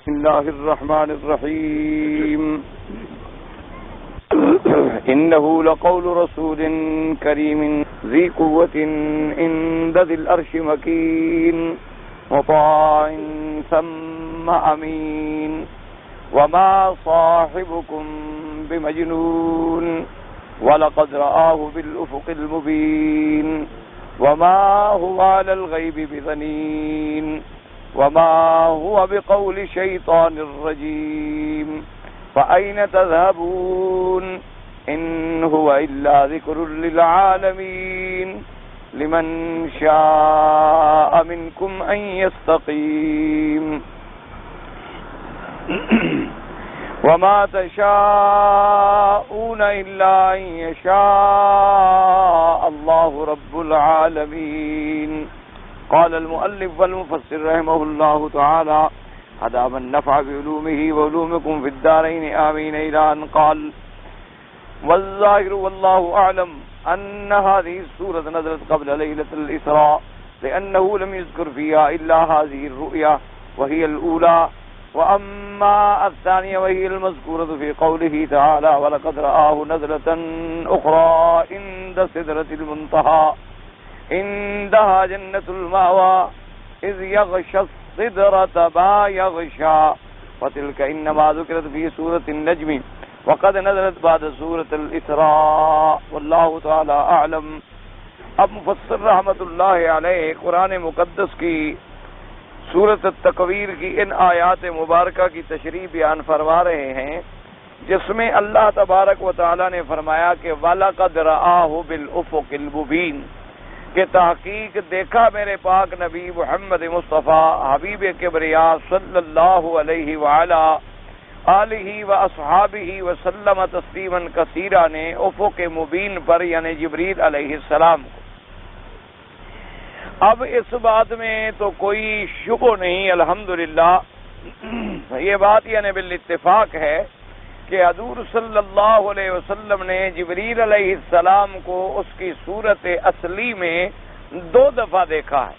بسم الله الرحمن الرحيم إنه لقول رسول كريم ذي قوة عند ذي العرش مكين مطاع ثم أمين وما صاحبكم بمجنون ولقد رآه بالأفق المبين وما هو على الغيب بضنين وما هو بقول شيطان الرجيم فأين تذهبون إن هو إلا ذكر للعالمين لمن شاء منكم أن يستقيم وما تشاءون إلا أن يشاء الله رب العالمين. قال المؤلف والمفسر رحمه الله تعالى أدام النفع بعلومه وعلومكم في الدارين آمين إلى أن قال والظاهر والله أعلم أن هذه السورة نزلت قبل ليلة الإسراء لأنه لم يذكر فيها إلا هذه الرؤيا وهي الأولى، وأما الثانية وهي المذكورة في قوله تعالى ولقد رآه نزلة أخرى عند سدرة المنتهى عندها جنة المأوى إذ يغشى السدرة ما يغشى وتلك إنما ذكرت في سورة النجم وقد نزلت بعد سورة الإسراء والله تعالى أعلم. اب مفسر رحمت اللہ علیہ قرآن مقدس کی سورۃ التکویر کی ان آیات مبارکہ کی تشریح بیان فرما رہے ہیں، جس میں اللہ تبارک و تعالی نے فرمایا کہ وَلَقَدْ رَآهُ بِالْأُفُقِ الْمُبِينِ، کہ تحقیق دیکھا میرے پاک نبی محمد مصطفیٰ حبیب کبریا صلی اللہ علیہ وعلا آلہ و اصحابہ وسلم تسلیما کثیرا نے افق مبین پر یعنی جبریل علیہ السلام کو۔ اب اس بات میں تو کوئی شبہ نہیں، الحمدللہ یہ بات یعنی بالاتفاق ہے کہ حضور صلی اللہ علیہ وسلم نے جبریل علیہ السلام کو اس کی صورت اصلی میں 2 دفعہ دیکھا ہے۔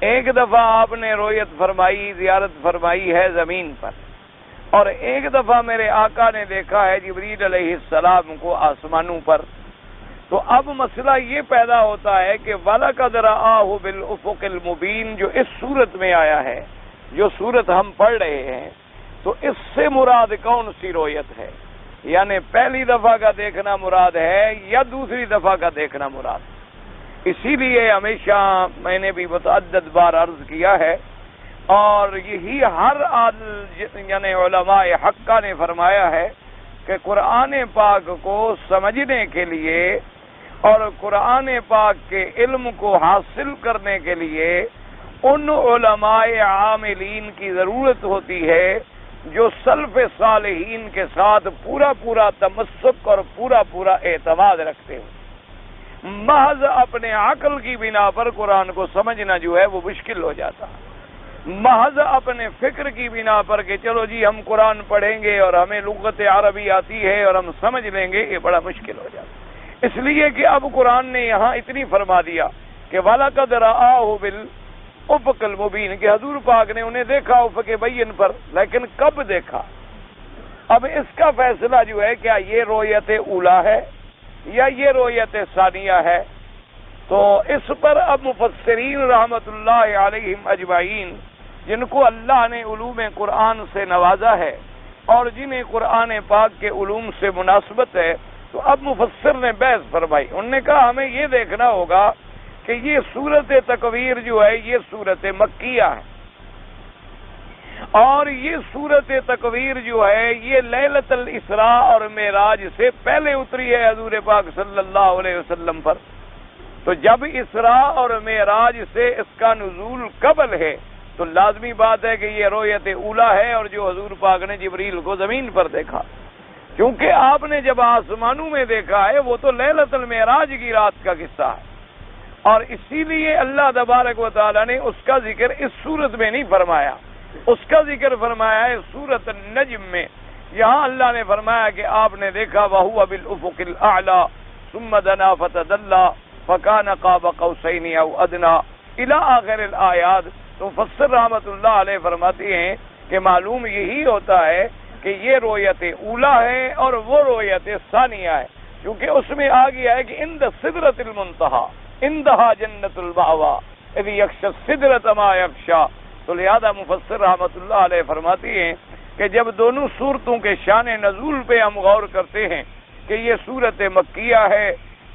ایک دفعہ آپ نے رؤیت فرمائی، زیارت فرمائی ہے زمین پر، اور ایک دفعہ میرے آقا نے دیکھا ہے جبریل علیہ السلام کو آسمانوں پر۔ تو اب مسئلہ یہ پیدا ہوتا ہے کہ وَلَقَدْ رَآهُ بِالْأُفُقِ الْمُبِينِ جو اس صورت میں آیا ہے، جو صورت ہم پڑھ رہے ہیں، تو اس سے مراد کون سی رؤیت ہے؟ یعنی پہلی دفعہ کا دیکھنا مراد ہے یا دوسری دفعہ کا دیکھنا مراد؟ اسی لیے ہمیشہ میں نے بھی متعدد بار عرض کیا ہے، اور یہی ہر یعنی علماء حقہ نے فرمایا ہے کہ قرآن پاک کو سمجھنے کے لیے اور قرآن پاک کے علم کو حاصل کرنے کے لیے ان علماء عاملین کی ضرورت ہوتی ہے جو سلف صالحین کے ساتھ پورا تمسک اور پورا اعتماد رکھتے ہیں۔ محض اپنے عقل کی بنا پر قرآن کو سمجھنا جو ہے وہ مشکل ہو جاتا ہے، محض اپنے فکر کی بنا پر کہ چلو جی ہم قرآن پڑھیں گے اور ہمیں لغت عربی آتی ہے اور ہم سمجھ لیں گے، یہ بڑا مشکل ہو جاتا ہے۔ اس لیے کہ اب قرآن نے یہاں اتنی فرما دیا کہ وَلَقَدْ رَآهُ بِالْأُفُقِ الْمُبِينِ کہ حضور پاک نے انہیں دیکھا افق بین پر، لیکن کب دیکھا؟ اب اس کا فیصلہ جو ہے کیا یہ رؤیت اولا ہے یا یہ رؤیت ثانیہ ہے؟ تو اس پر اب مفسرین رحمت اللہ علیہم اجمعین، جن کو اللہ نے علوم قرآن سے نوازا ہے اور جنہیں قرآن پاک کے علوم سے مناسبت ہے، تو اب مفسر نے بحث فرمائی۔ انہوں نے کہا ہمیں یہ دیکھنا ہوگا کہ یہ سورۃ تکویر جو ہے یہ سورۃ مکیہ ہے، اور یہ سورۃ تکویر جو ہے یہ لیلۃ الاسراء اور معراج سے پہلے اتری ہے حضور پاک صلی اللہ علیہ وسلم پر۔ تو جب اسراء اور معراج سے اس کا نزول قبل ہے تو لازمی بات ہے کہ یہ رؤیت اولا ہے، اور جو حضور پاک نے جبریل کو زمین پر دیکھا، کیونکہ آپ نے جب آسمانوں میں دیکھا ہے وہ تو لیلۃ المعراج کی رات کا قصہ ہے، اور اسی لیے اللہ تبارک و تعالی نے اس کا ذکر اس صورت میں نہیں فرمایا، اس کا ذکر فرمایا ہے سورۃ النجم میں۔ یہاں اللہ نے فرمایا کہ آپ نے دیکھا وَهُوَ بِالْأُفُقِ الْأَعْلَى ثُمَّ دَنَا فَتَدَلَّى فَكَانَ قَابَ قَوْسَيْنِ أَوْ أَدْنَىٰ إِلَىٰ آخِرِ الْآيَاتِ۔ تو مفسر رحمت اللہ علیہ فرماتے ہیں کہ معلوم یہی ہوتا ہے کہ یہ رویت اولا ہے اور وہ رویت ثانیہ ہے، کیونکہ اس میں آ گیا ہے کہ عند سدرۃ المنتہا عندہا جنت المأویٰ اذ یغشی السدرۃ ما یغشی۔ تو لہذا مفسر رحمۃ اللہ علیہ فرماتی ہیں کہ جب دونوں صورتوں کے شان نزول پہ ہم غور کرتے ہیں کہ یہ سورت مکیہ ہے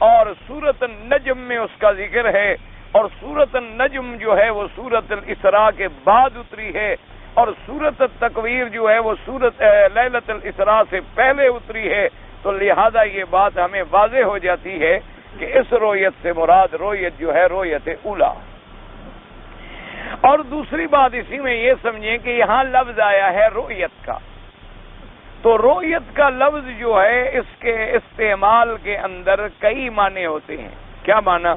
اور سورت النجم میں اس کا ذکر ہے، اور سورت النجم جو ہے وہ سورت الاسراء کے بعد اتری ہے، اور سورت التکویر جو ہے وہ سورت لیلۃ الاسراء سے پہلے اتری ہے، تو لہذا یہ بات ہمیں واضح ہو جاتی ہے کہ اس رویت سے مراد رویت جو ہے رویت اولا۔ اور دوسری بات اسی میں یہ سمجھیں کہ یہاں لفظ آیا ہے رویت کا، تو رویت کا لفظ جو ہے اس کے استعمال کے اندر کئی معنی ہوتے ہیں۔ کیا معنی؟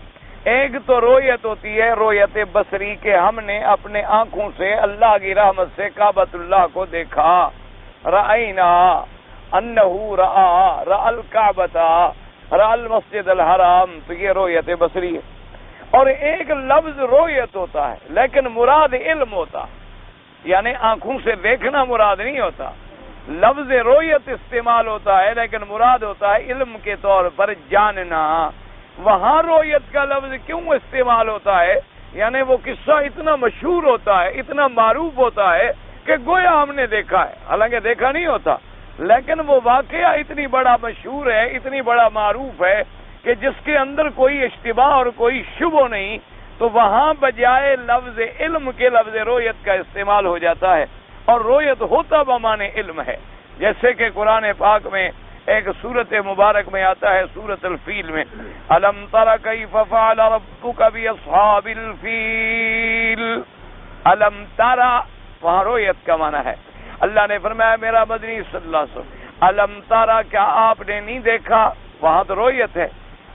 ایک تو رویت ہوتی ہے رویت بصری کہ ہم نے اپنے آنکھوں سے اللہ کی رحمت سے کعبۃ اللہ کو دیکھا، رأینا انہ رأى الکعبۃ رأى المسجد الحرام، تو یہ رویت بصری ہے۔ اور ایک لفظ رویت ہوتا ہے لیکن مراد علم ہوتا، یعنی آنکھوں سے دیکھنا مراد نہیں ہوتا، لفظ رویت استعمال ہوتا ہے لیکن مراد ہوتا ہے علم کے طور پر جاننا۔ وہاں رویت کا لفظ کیوں استعمال ہوتا ہے؟ یعنی وہ قصہ اتنا مشہور ہوتا ہے، اتنا معروف ہوتا ہے کہ گویا ہم نے دیکھا ہے، حالانکہ دیکھا نہیں ہوتا، لیکن وہ واقعہ اتنی بڑا مشہور ہے، اتنی بڑا معروف ہے کہ جس کے اندر کوئی اشتباہ اور کوئی شبہ نہیں، تو وہاں بجائے لفظ علم کے لفظ رویت کا استعمال ہو جاتا ہے، اور رویت ہوتا بمعنی علم ہے۔ جیسے کہ قرآن پاک میں ایک سورت مبارک میں آتا ہے سورت الفیل میں، الم تر کیف فعل ربک باصحاب الفیل، الم تر وہاں رویت کا معنی ہے۔ اللہ نے فرمایا میرا مدنی صلی اللہ علیہ وسلم الم تر کیا آپ نے نہیں دیکھا، وہاں تو رویت ہے۔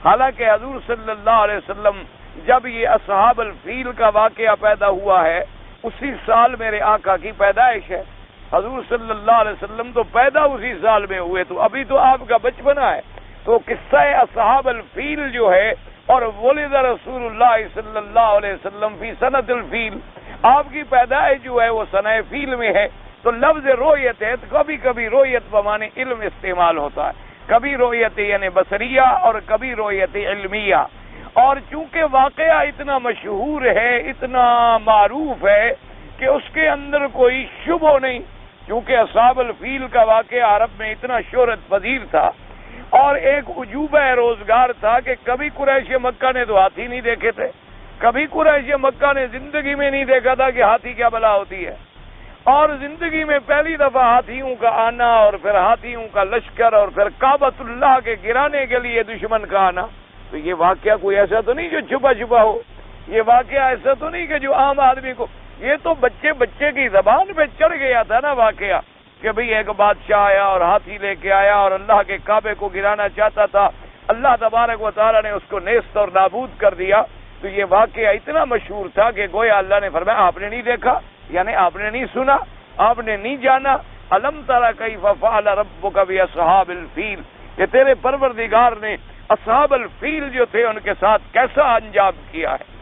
حالانکہ حضور صلی اللہ علیہ وسلم جب یہ اصحاب الفیل کا واقعہ پیدا ہوا ہے اسی سال میرے آقا کی پیدائش ہے، حضور صلی اللہ علیہ وسلم تو پیدا اسی سال میں ہوئے، تو ابھی تو آپ کا بچپنا ہے۔ تو قصہ اصحاب الفیل جو ہے، اور ولد رسول اللہ صلی اللہ علیہ وسلم فی سنۃ الفیل، آپ کی پیدائش جو ہے وہ سنہ فیل میں ہے، تو لفظ رویت ہے، تو کبھی کبھی رویت بمعنی علم استعمال ہوتا ہے، کبھی رویت یعنی بصریہ اور کبھی رویت علمیہ۔ اور چونکہ واقعہ اتنا مشہور ہے، اتنا معروف ہے کہ اس کے اندر کوئی شبہ نہیں، کیونکہ اصحاب الفیل کا واقعہ عرب میں اتنا شہرت پذیر تھا، اور ایک عجوبہ روزگار تھا کہ کبھی قریش مکہ نے تو ہاتھی نہیں دیکھے تھے، کبھی قریش مکہ نے زندگی میں نہیں دیکھا تھا کہ ہاتھی کیا بلا ہوتی ہے، اور زندگی میں پہلی دفعہ ہاتھیوں کا آنا، اور پھر ہاتھیوں کا لشکر، اور پھر کعبۃ اللہ کے گرانے کے لیے دشمن کا آنا۔ تو یہ واقعہ کوئی ایسا تو نہیں جو چھپا چھپا ہو، یہ واقعہ ایسا تو نہیں کہ جو عام آدمی کو، یہ تو بچے کی زبان پہ چڑھ گیا تھا نا واقعہ، کہ بھئی ایک بادشاہ آیا اور ہاتھی لے کے آیا اور اللہ کے کعبے کو گرانا چاہتا تھا، اللہ تبارک و تعالیٰ نے اس کو نیست اور نابود کر دیا۔ تو یہ واقعہ اتنا مشہور تھا کہ گویا اللہ نے فرمایا آپ نے نہیں دیکھا، یعنی آپ نے نہیں سنا، آپ نے نہیں جانا، الم تر کیف فعل ربک باصحاب الفیل، کہ تیرے پروردگار نے اصحاب الفیل جو تھے ان کے ساتھ کیسا انجام کیا ہے۔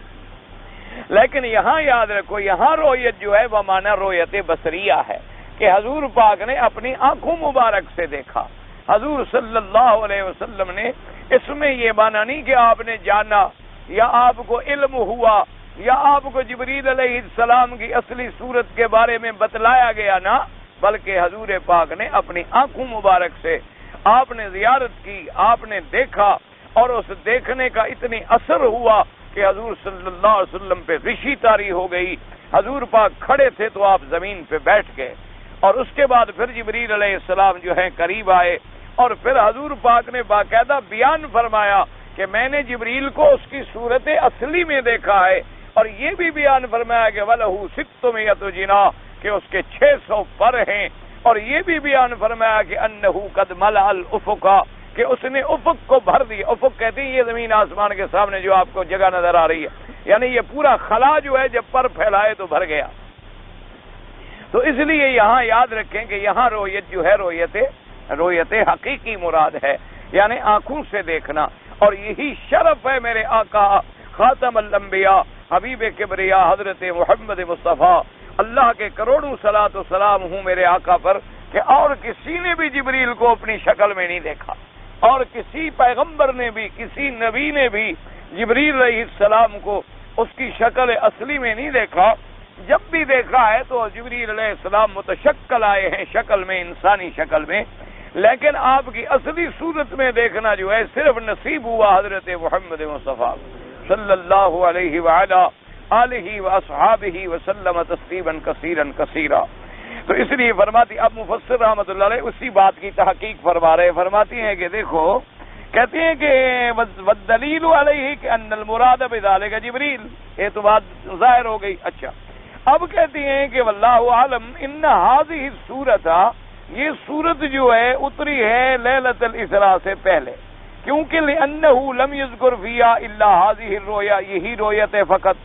لیکن یہاں یاد رکھو، یہاں رویت جو ہے وہ معنی رویت بصریہ ہے، کہ حضور پاک نے اپنی آنکھوں مبارک سے دیکھا۔ حضور صلی اللہ علیہ وسلم نے اس میں یہ معنی نہیں کہ آپ نے جانا یا آپ کو علم ہوا یا آپ کو جبریل علیہ السلام کی اصلی صورت کے بارے میں بتلایا گیا، نہ، بلکہ حضور پاک نے اپنی آنکھوں مبارک سے آپ نے زیارت کی، آپ نے دیکھا، اور اس دیکھنے کا اتنی اثر ہوا کہ حضور صلی اللہ علیہ وسلم پہ غشی طاری ہو گئی، حضور پاک کھڑے تھے تو آپ زمین پہ بیٹھ گئے، اور اس کے بعد پھر جبریل علیہ السلام جو ہیں قریب آئے، اور پھر حضور پاک نے باقاعدہ بیان فرمایا کہ میں نے جبریل کو اس کی صورت اصلی میں دیکھا ہے، اور یہ بھی بیان فرمایا کہ وَلَهُ 600 جناح، کہ اس کے 600 پر ہیں، اور یہ بھی بیان فرمایا کہ انہو قد ملأ الافق، کہ اس نے افق کو بھر دیا۔ افق کہتے ہیں یہ زمین آسمان کے سامنے جو آپ کو جگہ نظر آ رہی ہے، یعنی یہ پورا خلا جو ہے جب پر پھیلائے تو بھر گیا۔ تو اس لیے یہاں یاد رکھیں کہ یہاں رویت جو ہے رویت حقیقی مراد ہے، یعنی آنکھوں سے دیکھنا، اور یہی شرف ہے میرے آقا خاتم الانبیاء حبیب کبریا حضرت محمد مصطفیٰ اللہ کے کروڑوں صلاۃ و سلام ہوں میرے آقا پر کہ اور کسی نے بھی جبریل کو اپنی شکل میں نہیں دیکھا، اور کسی پیغمبر نے بھی، کسی نبی نے بھی جبریل علیہ السلام کو اس کی شکل اصلی میں نہیں دیکھا۔ جب بھی دیکھا ہے تو جبریل علیہ السلام متشکل آئے ہیں شکل میں، انسانی شکل میں، لیکن آپ کی اصلی صورت میں دیکھنا جو ہے صرف نصیب ہوا حضرت محمد مصطفیٰ صلی اللہ علیہ وآلہ آلہ واصحابہ وسلم تسلیما کثیرا کثیرا۔ تو اس لیے فرماتی، اب مفسر رحمۃ اللہ علیہ اسی بات کی تحقیق فرما رہے، فرماتی ہیں کہ دیکھو، کہتے ہیں کہ والدلیل علیہ کہ ان المراد بذالک جبریل، یہ تو بات ظاہر ہو گئی۔ اچھا، اب کہتی ہیں کہ واللہ عالم ان هذه الصورت، یہ صورت جو ہے اتری ہے لیلۃ الاسراء سے پہلے، کیونکہ لانه لم يذكر فيها الا هذه الرؤيا، یہی رؤیت فقط،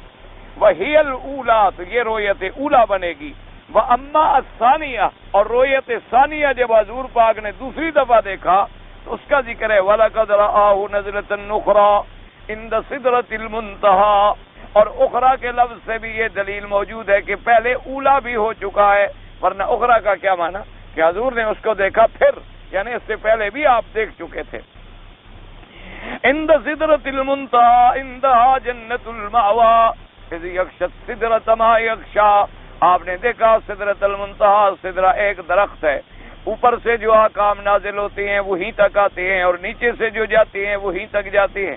وہی الاولى، تو یہ رؤیت اولا بنے گی۔ واما الثانیہ، اور رؤیت ثانیہ جب حضور پاک نے دوسری دفعہ دیکھا تو اس کا ذکر ہے وَلَقَدْ رَآهُ نَزْلَةً أُخْرَىٰ عِندَ سِدْرَةِ الْمُنتَهَىٰ، اور اخرى کے لفظ سے بھی یہ دلیل موجود ہے کہ پہلے اولا بھی ہو چکا ہے، ورنہ اخرى کا کیا معنی کہ حضور نے اس کو دیکھا پھر، یعنی اس سے پہلے بھی آپ دیکھ چکے تھے۔ عند سدرۃ المنتہیٰ عندہا جنت المأویٰ اذ یغشی السدرۃ ما یغشی، آپ نے دیکھا سدرۃ المنتہیٰ، سدرہ ایک درخت ہے، اوپر سے جو احکام نازل ہوتے ہیں وہیں تک آتے ہیں، اور نیچے سے جو جاتے ہیں وہیں تک جاتے ہیں۔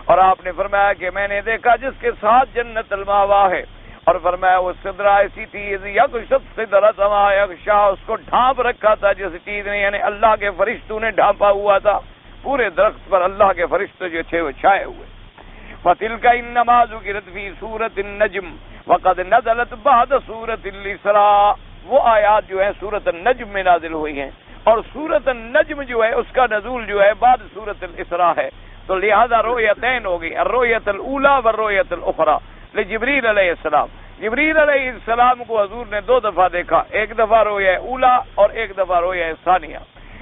اور آپ نے فرمایا کہ میں نے دیکھا جس کے ساتھ جنت المأویٰ ہے، اور فرمایا وہ سدرہ ایسی تھی یغشی السدرۃ ما یغشی، اس کو ڈھانپ رکھا تھا جس چیز نے، یعنی اللہ کے فرشتوں نے ڈھانپا ہوا تھا، پورے درخت پر اللہ کے فرشتے جو تھے وہ چھائے ہوئے۔ فَتِلْكَ إِنَّمَا ذُكِرَتْ فِي سُورَةِ النَّجْمِ وَقَدْ نَزَلَتْ بَعْدَ سُورَةِ الْإِسْرَاءِ، وہ آیات جو ہیں سورۃ النجم میں نازل ہوئی ہیں، اور سورۃ النجم جو ہے اس کا نزول جو ہے بعد سورۃ الاسراء ہے، تو لہذا رؤیتین ہو گئی، الرؤیت الاولی والرؤیت الاخری لجبریل علیہ السلام۔ جبریل علیہ السلام کو حضور نے دو دفعہ دیکھا، ایک دفعہ رؤیا اولی اور ایک دفعہ رؤیا ثانیہ،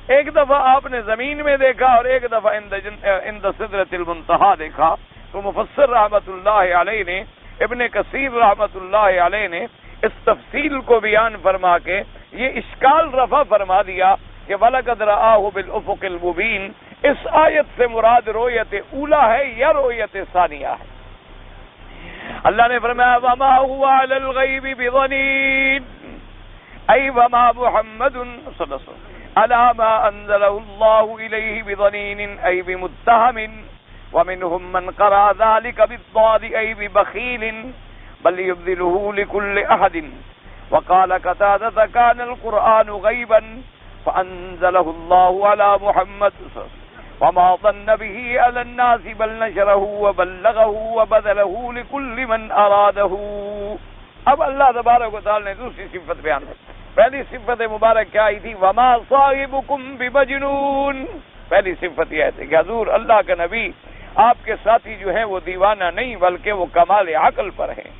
ایک دفعہ آپ نے زمین میں دیکھا اور ایک دفعہ عند سدرۃ المنتہیٰ دیکھا۔ تو مفسر رحمۃ اللہ علیہ نے، ابن کثیر رحمۃ اللہ علیہ نے اس تفصیل کو بیان فرما کے یہ اشکال رفع فرما دیا کہ وَلَقَدْ رَآهُ بِالْأُفُقِ الْمُبِينِ، اس آیت سے مراد رؤیت اولا ہے یا رؤیت ثانیہ ہے؟ اللہ نے فرمایا وَمَا هُوَ عَلَى الْغَيْبِ بِضَنِينٍ، أي وما محمد صلى الله عليه وسلم على ما أنزله الله إليه بضنين أي بمتهم، ومنهم من قرأ ذلك بالضاد أي ببخيل، بل يبذله لكل أحد، وقال قتادة كان القرآن غيبا فأنزله الله على محمد وما ظن به على الناس بل نشره وبلغه وبذله لكل من أراده۔ اب اللہ تبارک و تعالی نے دوسری صفت بیان کی۔ پہلی صفت مبارک کیا آئی تھی؟ وما صاحبکم بمجنون، پہلی صفت یہ تھی کہ حضور اللہ کا نبی، آپ کے ساتھی جو ہیں وہ دیوانہ نہیں بلکہ وہ کمال عقل پر ہیں۔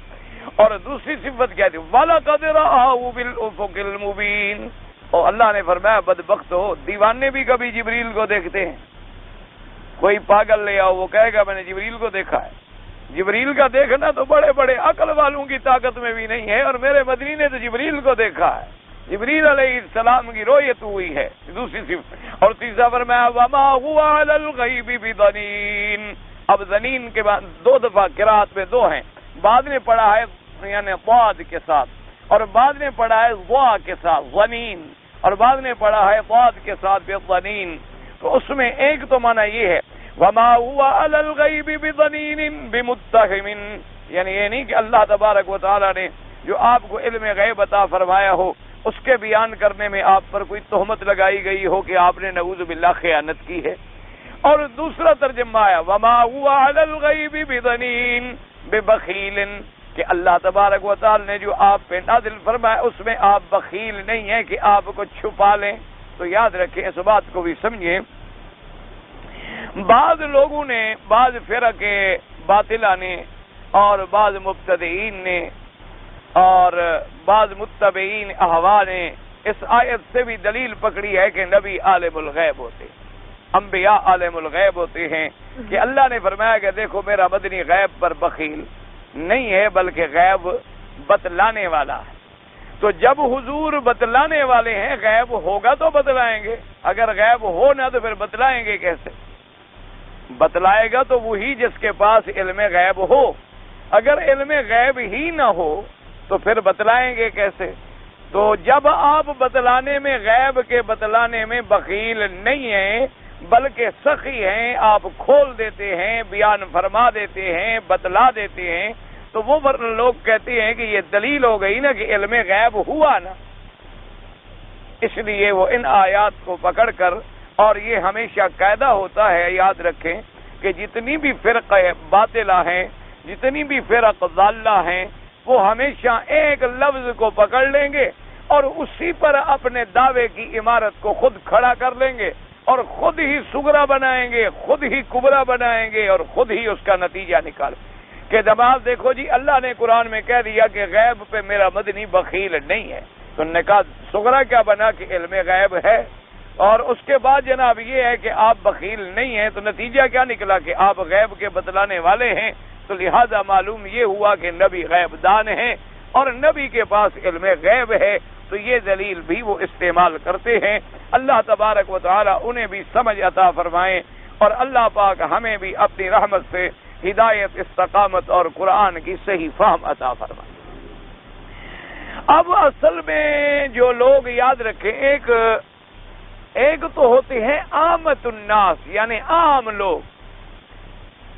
اور دوسری صفت کیا تھی؟ وَلَقَدْ رَآهُ بِالْأُفُقِ الْمُبِينِ، اور اللہ نے فرمایا بدبخت ہو، دیوانے بھی کبھی جبریل کو دیکھتے ہیں۔ کوئی پاگل لے آؤ وہ کہے گا میں نے جبریل کو دیکھا ہے، جبریل کا دیکھنا تو بڑے بڑے عقل والوں کی طاقت میں بھی نہیں ہے، اور میرے مدنی نے تو جبریل کو دیکھا ہے، جبریل علیہ السلام کی رؤیت ہوئی ہے، دوسری صفت۔ اور تیسرا فرمایا وما هو علی الغیب بضنین۔ اب ضنین کے بعد دو دفعہ قرات میں دو ہیں، بعد میں پڑھا ہے یعنی ضاد کے ساتھ، اور بعد میں پڑھا ہے ضا کے ساتھ ضنین، اور بعد میں پڑھا ہے ضاد کے ساتھ بضنین۔ تو اس میں ایک تو معنی یہ ہے وما هو علی الغیب بضنین بمتهم، یعنی یہ نہیں کہ اللہ تبارک و تعالی نے جو آپ کو علم غیب عطا فرمایا ہو اس کے بیان کرنے میں آپ پر کوئی تہمت لگائی گئی ہو کہ آپ نے نعوذ باللہ خیانت کی ہے۔ اور دوسرا ترجمہ آیا وما هو علی الغیب بضنین ببخیل، کہ اللہ تبارک و تعالی نے جو آپ پہ نازل فرمایا اس میں آپ بخیل نہیں ہیں کہ آپ کو چھپا لیں۔ تو یاد رکھیں، اس بات کو بھی سمجھیں۔ بعض لوگوں نے، بعض فرق باطلہ نے اور بعض مبتدعین نے اور بعض متبعین احوا نے اس آیت سے بھی دلیل پکڑی ہے کہ نبی عالم الغیب ہوتے، انبیاء عالم الغیب ہوتے ہیں، کہ اللہ نے فرمایا کہ دیکھو میرا مدنی غیب پر بخیل نہیں ہے بلکہ غیب بتلانے والا ہے۔ تو جب حضور بتلانے والے ہیں غیب ہوگا تو بتلائیں گے، اگر غیب ہو نہ تو پھر بتلائیں گے کیسے؟ بتلائے گا تو وہی جس کے پاس علم غیب ہو، اگر علم غیب ہی نہ ہو تو پھر بتلائیں گے کیسے؟ تو جب آپ بتلانے میں، غیب کے بتلانے میں بخیل نہیں ہیں بلکہ سخی ہیں، آپ کھول دیتے ہیں، بیان فرما دیتے ہیں، بتلا دیتے ہیں، تو وہ لوگ کہتے ہیں کہ یہ دلیل ہو گئی نا کہ علم غیب ہوا نا۔ اس لیے وہ ان آیات کو پکڑ کر، اور یہ ہمیشہ قاعدہ ہوتا ہے، یاد رکھیں کہ جتنی بھی فرق باطلہ ہیں، جتنی بھی فرق ضالہ ہیں، وہ ہمیشہ ایک لفظ کو پکڑ لیں گے اور اسی پر اپنے دعوے کی عمارت کو خود کھڑا کر لیں گے اور خود ہی صغرا بنائیں گے، خود ہی کبرا بنائیں گے اور خود ہی اس کا نتیجہ نکالیں کہ جناب دیکھو جی اللہ نے قرآن میں کہہ دیا کہ غیب پہ میرا مدنی بخیل نہیں ہے، تو انہوں نے کہا صغرا کیا بنا کہ علم غیب ہے، اور اس کے بعد جناب یہ ہے کہ آپ بخیل نہیں ہیں، تو نتیجہ کیا نکلا کہ آپ غیب کے بتلانے والے ہیں، تو لہذا معلوم یہ ہوا کہ نبی غیب دان ہیں اور نبی کے پاس علم غیب ہے، تو یہ دلیل بھی وہ استعمال کرتے ہیں۔ اللہ تبارک و تعالی انہیں بھی سمجھ عطا فرمائیں، اور اللہ پاک ہمیں بھی اپنی رحمت سے ہدایت، استقامت اور قرآن کی صحیح فہم عطا فرمائیں۔ اب اصل میں جو لوگ یاد رکھیں، ایک تو ہوتے ہیں عامت الناس، یعنی عام لوگ،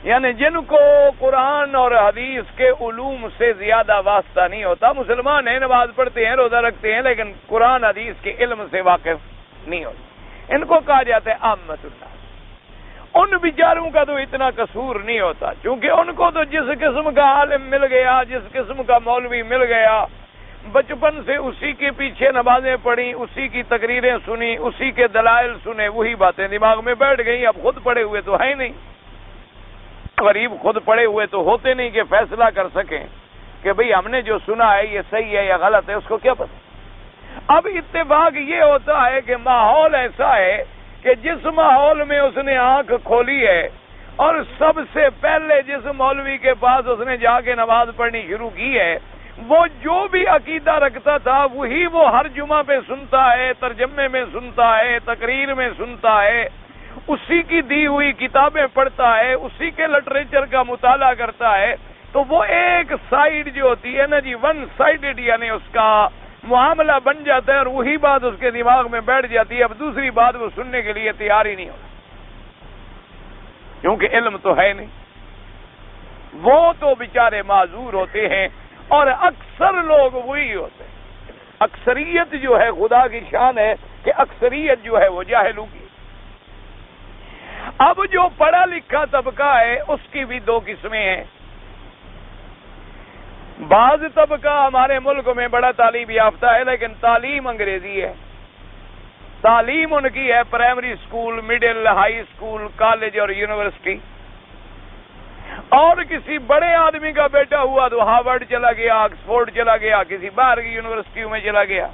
یعنی جن کو قرآن اور حدیث کے علوم سے زیادہ واسطہ نہیں ہوتا، مسلمان ہیں، نماز پڑھتے ہیں، روزہ رکھتے ہیں، لیکن قرآن حدیث کے علم سے واقف نہیں ہوتے، ان کو کہا جاتا ہے عامت الناس۔ ان بیچاروں کا تو اتنا قصور نہیں ہوتا، کیونکہ ان کو تو جس قسم کا عالم مل گیا، جس قسم کا مولوی مل گیا، بچپن سے اسی کے پیچھے نمازیں پڑھی، اسی کی تقریریں سنی، اسی کے دلائل سنے، وہی باتیں دماغ میں بیٹھ گئی۔ اب خود پڑھے ہوئے تو ہے نہیں، غریب خود پڑے ہوئے تو ہوتے نہیں کہ فیصلہ کر سکیں کہ بھئی ہم نے جو سنا ہے یہ صحیح ہے یا غلط ہے، اس کو کیا پتہ۔ اب اتفاق یہ ہوتا ہے کہ ماحول ایسا ہے کہ جس ماحول میں اس نے آنکھ کھولی ہے اور سب سے پہلے جس مولوی کے پاس اس نے جا کے نماز پڑھنی شروع کی ہے، وہ جو بھی عقیدہ رکھتا تھا وہی وہ ہر جمعہ پہ سنتا ہے، ترجمے میں سنتا ہے، تقریر میں سنتا ہے، اسی کی دی ہوئی کتابیں پڑھتا ہے، اسی کے لٹریچر کا مطالعہ کرتا ہے، تو وہ ایک سائیڈ جو ہوتی ہے نا جی، ون سائیڈڈ، یعنی اس کا معاملہ بن جاتا ہے اور وہی بات اس کے دماغ میں بیٹھ جاتی ہے، اب دوسری بات وہ سننے کے لیے تیار ہی نہیں ہوتا، کیونکہ علم تو ہے نہیں۔ وہ تو بیچارے معذور ہوتے ہیں، اور اکثر لوگ وہی ہوتے ہیں۔ اکثریت جو ہے، خدا کی شان ہے کہ اکثریت جو ہے وہ جاہلوں کی۔ اب جو پڑھا لکھا طبقہ ہے اس کی بھی دو قسمیں ہیں۔ بعض طبقہ ہمارے ملک میں بڑا تعلیم یافتہ ہے لیکن تعلیم انگریزی ہے، تعلیم ان کی ہے primary school, middle, high school, college اور یونیورسٹی، اور کسی بڑے آدمی کا بیٹا ہوا تو ہارورڈ چلا گیا، آکسفورڈ چلا گیا، کسی باہر کی یونیورسٹیوں میں چلا گیا۔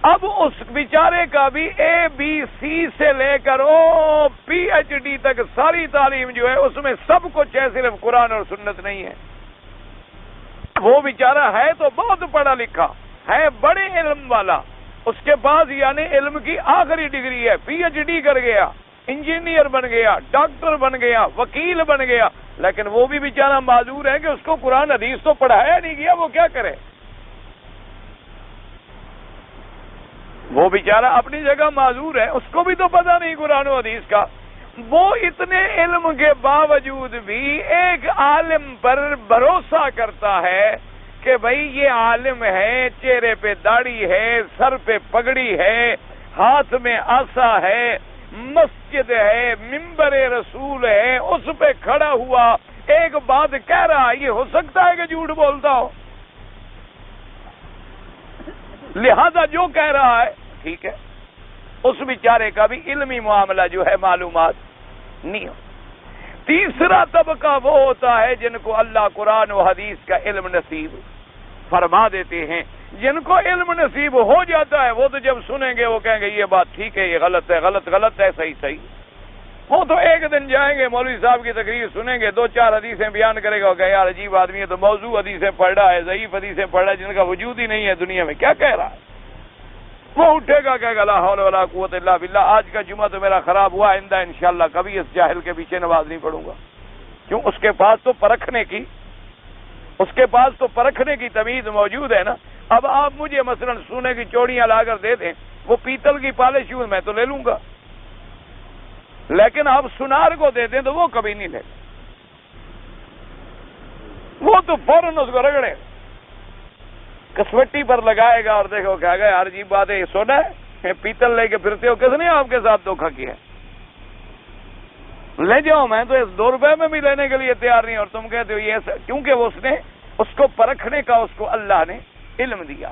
اب اس بیچارے کا بھی اے بی سی سے لے کر او پی ایچ ڈی تک ساری تعلیم جو ہے اس میں سب کچھ ہے، صرف قرآن اور سنت نہیں ہے۔ وہ بیچارہ ہے تو بہت پڑھا لکھا ہے، بڑے علم والا، اس کے پاس یعنی علم کی آخری ڈگری ہے، پی ایچ ڈی کر گیا، انجینئر بن گیا، ڈاکٹر بن گیا، وکیل بن گیا، لیکن وہ بھی بیچارہ معذور ہے کہ اس کو قرآن حدیث تو پڑھایا نہیں گیا، وہ کیا کرے؟ وہ بیچارہ اپنی جگہ معذور ہے، اس کو بھی تو پتہ نہیں قرآن و حدیث کا۔ وہ اتنے علم کے باوجود بھی ایک عالم پر بھروسہ کرتا ہے کہ بھئی یہ عالم ہے، چہرے پہ داڑھی ہے، سر پہ پگڑی ہے، ہاتھ میں عصا ہے، مسجد ہے، منبر رسول ہے، اس پہ کھڑا ہوا ایک بات کہہ رہا، یہ ہو سکتا ہے کہ جھوٹ بولتا ہو؟ لہذا جو کہہ رہا ہے ٹھیک ہے، اس بیچارے کا بھی علمی معاملہ جو ہے معلومات نہیں ہو۔ تیسرا طبقہ وہ ہوتا ہے جن کو اللہ قرآن و حدیث کا علم نصیب فرما دیتے ہیں، جن کو علم نصیب ہو جاتا ہے وہ تو جب سنیں گے وہ کہیں گے یہ بات ٹھیک ہے، یہ غلط ہے، غلط غلط ہے، صحیح صحیح۔ وہ تو ایک دن جائیں گے مولوی صاحب کی تقریر سنیں گے، 2-4 حدیثیں بیان کرے گا کہ یار عجیب آدمی ہے، تو موضوع حدیثیں پڑھ رہا ہے، ضعیف حدیثیں پڑھ رہا ہے جن کا وجود ہی نہیں ہے دنیا میں، کیا کہہ رہا ہے؟ وہ اٹھے گا کہے گا لا حول ولا قوت الا باللہ، آج کا جمعہ تو میرا خراب ہوا، آئندہ انشاءاللہ کبھی اس جاہل کے پیچھے نماز نہیں پڑھوں گا۔ کیوں؟ اس کے پاس تو پرکھنے کی تمیز موجود ہے نا۔ اب آپ مجھے مثلا سونے کی چوڑیاں لا کر دے دیں، وہ پیتل کی پالش ہوں میں تو لے لوں گا، لیکن آپ سنار کو دے دیں تو وہ کبھی نہیں لے، وہ تو فوراً اس کو رگڑے کسوٹی پر لگائے گا اور دیکھو کہے گا یار عجیب بات ہے، یہ سونا ہے، پیتل لے کے پھرتے ہو، کس نے آپ کے ساتھ دھوکہ کیا؟ لے جاؤ، میں تو اس 2 روپے میں بھی لینے کے لیے تیار نہیں، اور تم کہتے ہو یہ ایسا، کیونکہ اس کو پرکھنے کا اس کو اللہ نے علم دیا۔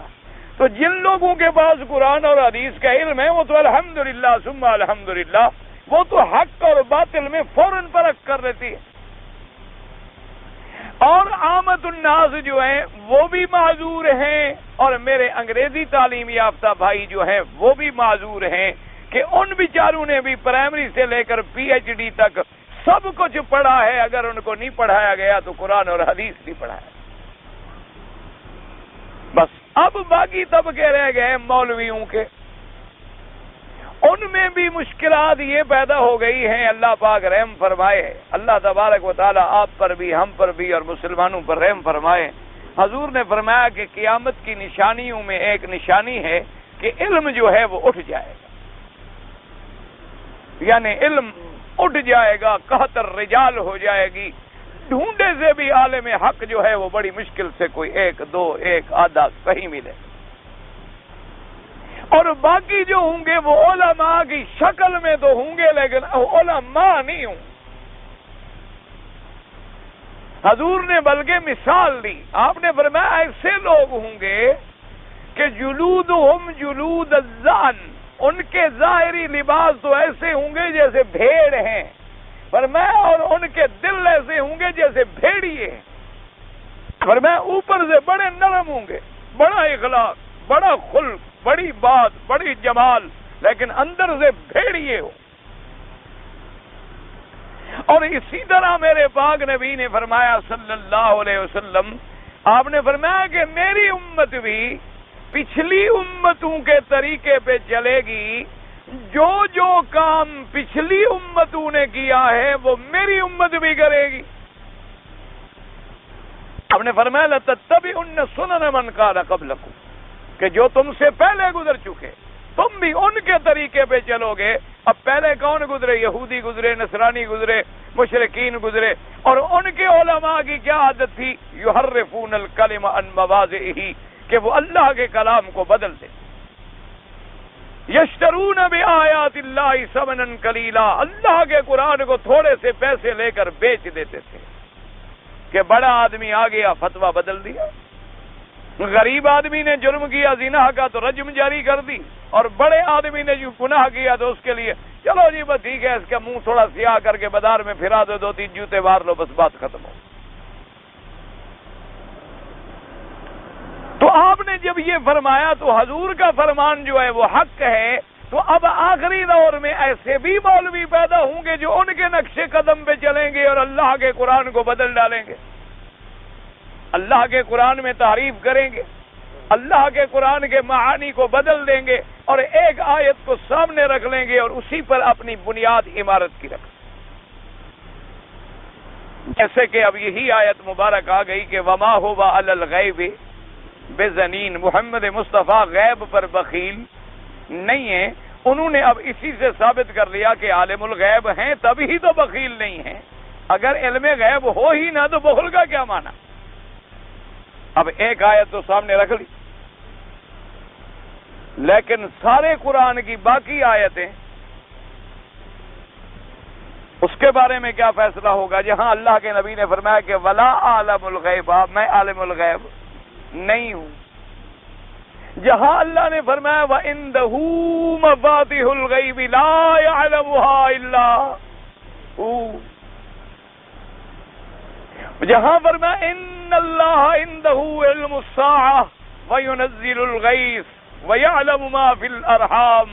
تو جن لوگوں کے پاس قرآن اور حدیث کا علم ہے وہ تو الحمدللہ ثم الحمدللہ، وہ تو حق اور باطل میں فوراً پرکھ کر لیتی ہے۔ اور عامت الناس جو ہیں وہ بھی معذور ہیں، اور میرے انگریزی تعلیم یافتہ بھائی جو ہیں وہ بھی معذور ہیں کہ ان بیچاروں نے بھی پرائمری سے لے کر پی ایچ ڈی تک سب کچھ پڑھا ہے، اگر ان کو نہیں پڑھایا گیا تو قرآن اور حدیث نہیں پڑھایا۔ بس اب باقی طبقے رہ گئے مولویوں کے، ان میں بھی مشکلات یہ پیدا ہو گئی ہیں، اللہ پاک رحم فرمائے، اللہ تبارک و تعالی آپ پر بھی، ہم پر بھی اور مسلمانوں پر رحم فرمائے۔ حضور نے فرمایا کہ قیامت کی نشانیوں میں ایک نشانی ہے کہ علم جو ہے وہ اٹھ جائے گا، یعنی علم اٹھ جائے گا، قحط الرجال ہو جائے گی، ڈھونڈے سے بھی عالم حق جو ہے وہ بڑی مشکل سے کوئی 1-2 1 آدھا کہیں ملے، اور باقی جو ہوں گے وہ علماء کی شکل میں تو ہوں گے لیکن علماء نہیں ہوں۔ حضور نے بلکہ مثال دی، آپ نے فرمایا ایسے لوگ ہوں گے کہ جلودہم جلود الذئب، ان کے ظاہری لباس تو ایسے ہوں گے جیسے بھیڑ ہیں، فرمایا اور ان کے دل ایسے ہوں گے جیسے بھیڑیے، فرمایا اوپر سے بڑے نرم ہوں گے، بڑا اخلاق، بڑا خلق، بڑی بات، بڑی جمال، لیکن اندر سے بھیڑیے ہو۔ اور اسی طرح میرے پاک نبی نے فرمایا صلی اللہ علیہ وسلم، آپ نے فرمایا کہ میری امت بھی پچھلی امتوں کے طریقے پہ چلے گی، جو کام پچھلی امتوں نے کیا ہے وہ میری امت بھی کرے گی۔ آپ نے فرمایا لَتَتَّبِعُنَّ سُنَنَ مَنْ كَانَ قَبْلَكُمْ، کہ جو تم سے پہلے گزر چکے تم بھی ان کے طریقے پہ چلو گے۔ اب پہلے کون گزرے؟ یہودی گزرے، نصرانی گزرے، مشرکین گزرے، اور ان کے علماء کی کیا عادت تھی؟ یحرفون الکلم عن مواضعہ، کہ وہ اللہ کے کلام کو بدل دیں۔ یشترون بآیات اللہ ثمنا قلیلا، اللہ کے قرآن کو تھوڑے سے پیسے لے کر بیچ دیتے تھے کہ بڑا آدمی آ گیا فتویٰ بدل دیا، غریب آدمی نے جرم کیا زنا کا تو رجم جاری کر دی، اور بڑے آدمی نے جو گناہ کیا تو اس کے لیے چلو جی بس ٹھیک ہے، اس کا منہ تھوڑا سیاہ کر کے بازار میں پھرا دو، 2-3 جوتے مار لو، بس بات ختم ہو۔ تو آپ نے جب یہ فرمایا تو حضور کا فرمان جو ہے وہ حق ہے، تو اب آخری دور میں ایسے بھی مولوی پیدا ہوں گے جو ان کے نقش قدم پہ چلیں گے اور اللہ کے قرآن کو بدل ڈالیں گے، اللہ کے قرآن میں تعریف کریں گے، اللہ کے قرآن کے معانی کو بدل دیں گے، اور ایک آیت کو سامنے رکھ لیں گے اور اسی پر اپنی بنیاد عمارت کی رکھ، جیسے کہ اب یہی آیت مبارک آ گئی کہ وما هو علی الغیب بظنین، محمد مصطفیٰ غیب پر بخیل نہیں ہے۔ انہوں نے اب اسی سے ثابت کر لیا کہ عالم الغیب ہیں تبھی تو بخیل نہیں ہیں، اگر علم غیب ہو ہی نہ تو بخل کا کیا معنی؟ اب ایک آیت تو سامنے رکھ لی، لیکن سارے قرآن کی باقی آیتیں اس کے بارے میں کیا فیصلہ ہوگا؟ جہاں اللہ کے نبی نے فرمایا کہ ولا عالم الغیب، میں عالم الغیب نہیں ہوں، جہاں اللہ نے فرمایا وَعِندَهُ مَفَاتِحُ الْغَيْبِ لَا يَعْلَمُهَا إِلَّا هُوَ، جہاں فرمایا إِنَّ اللَّهَ عِندَهُ عِلْمُ السَّاعَةِ وَيُنَزِّلُ الْغَيْثَ وَيَعْلَمُ مَا فِي الْأَرْحَامِ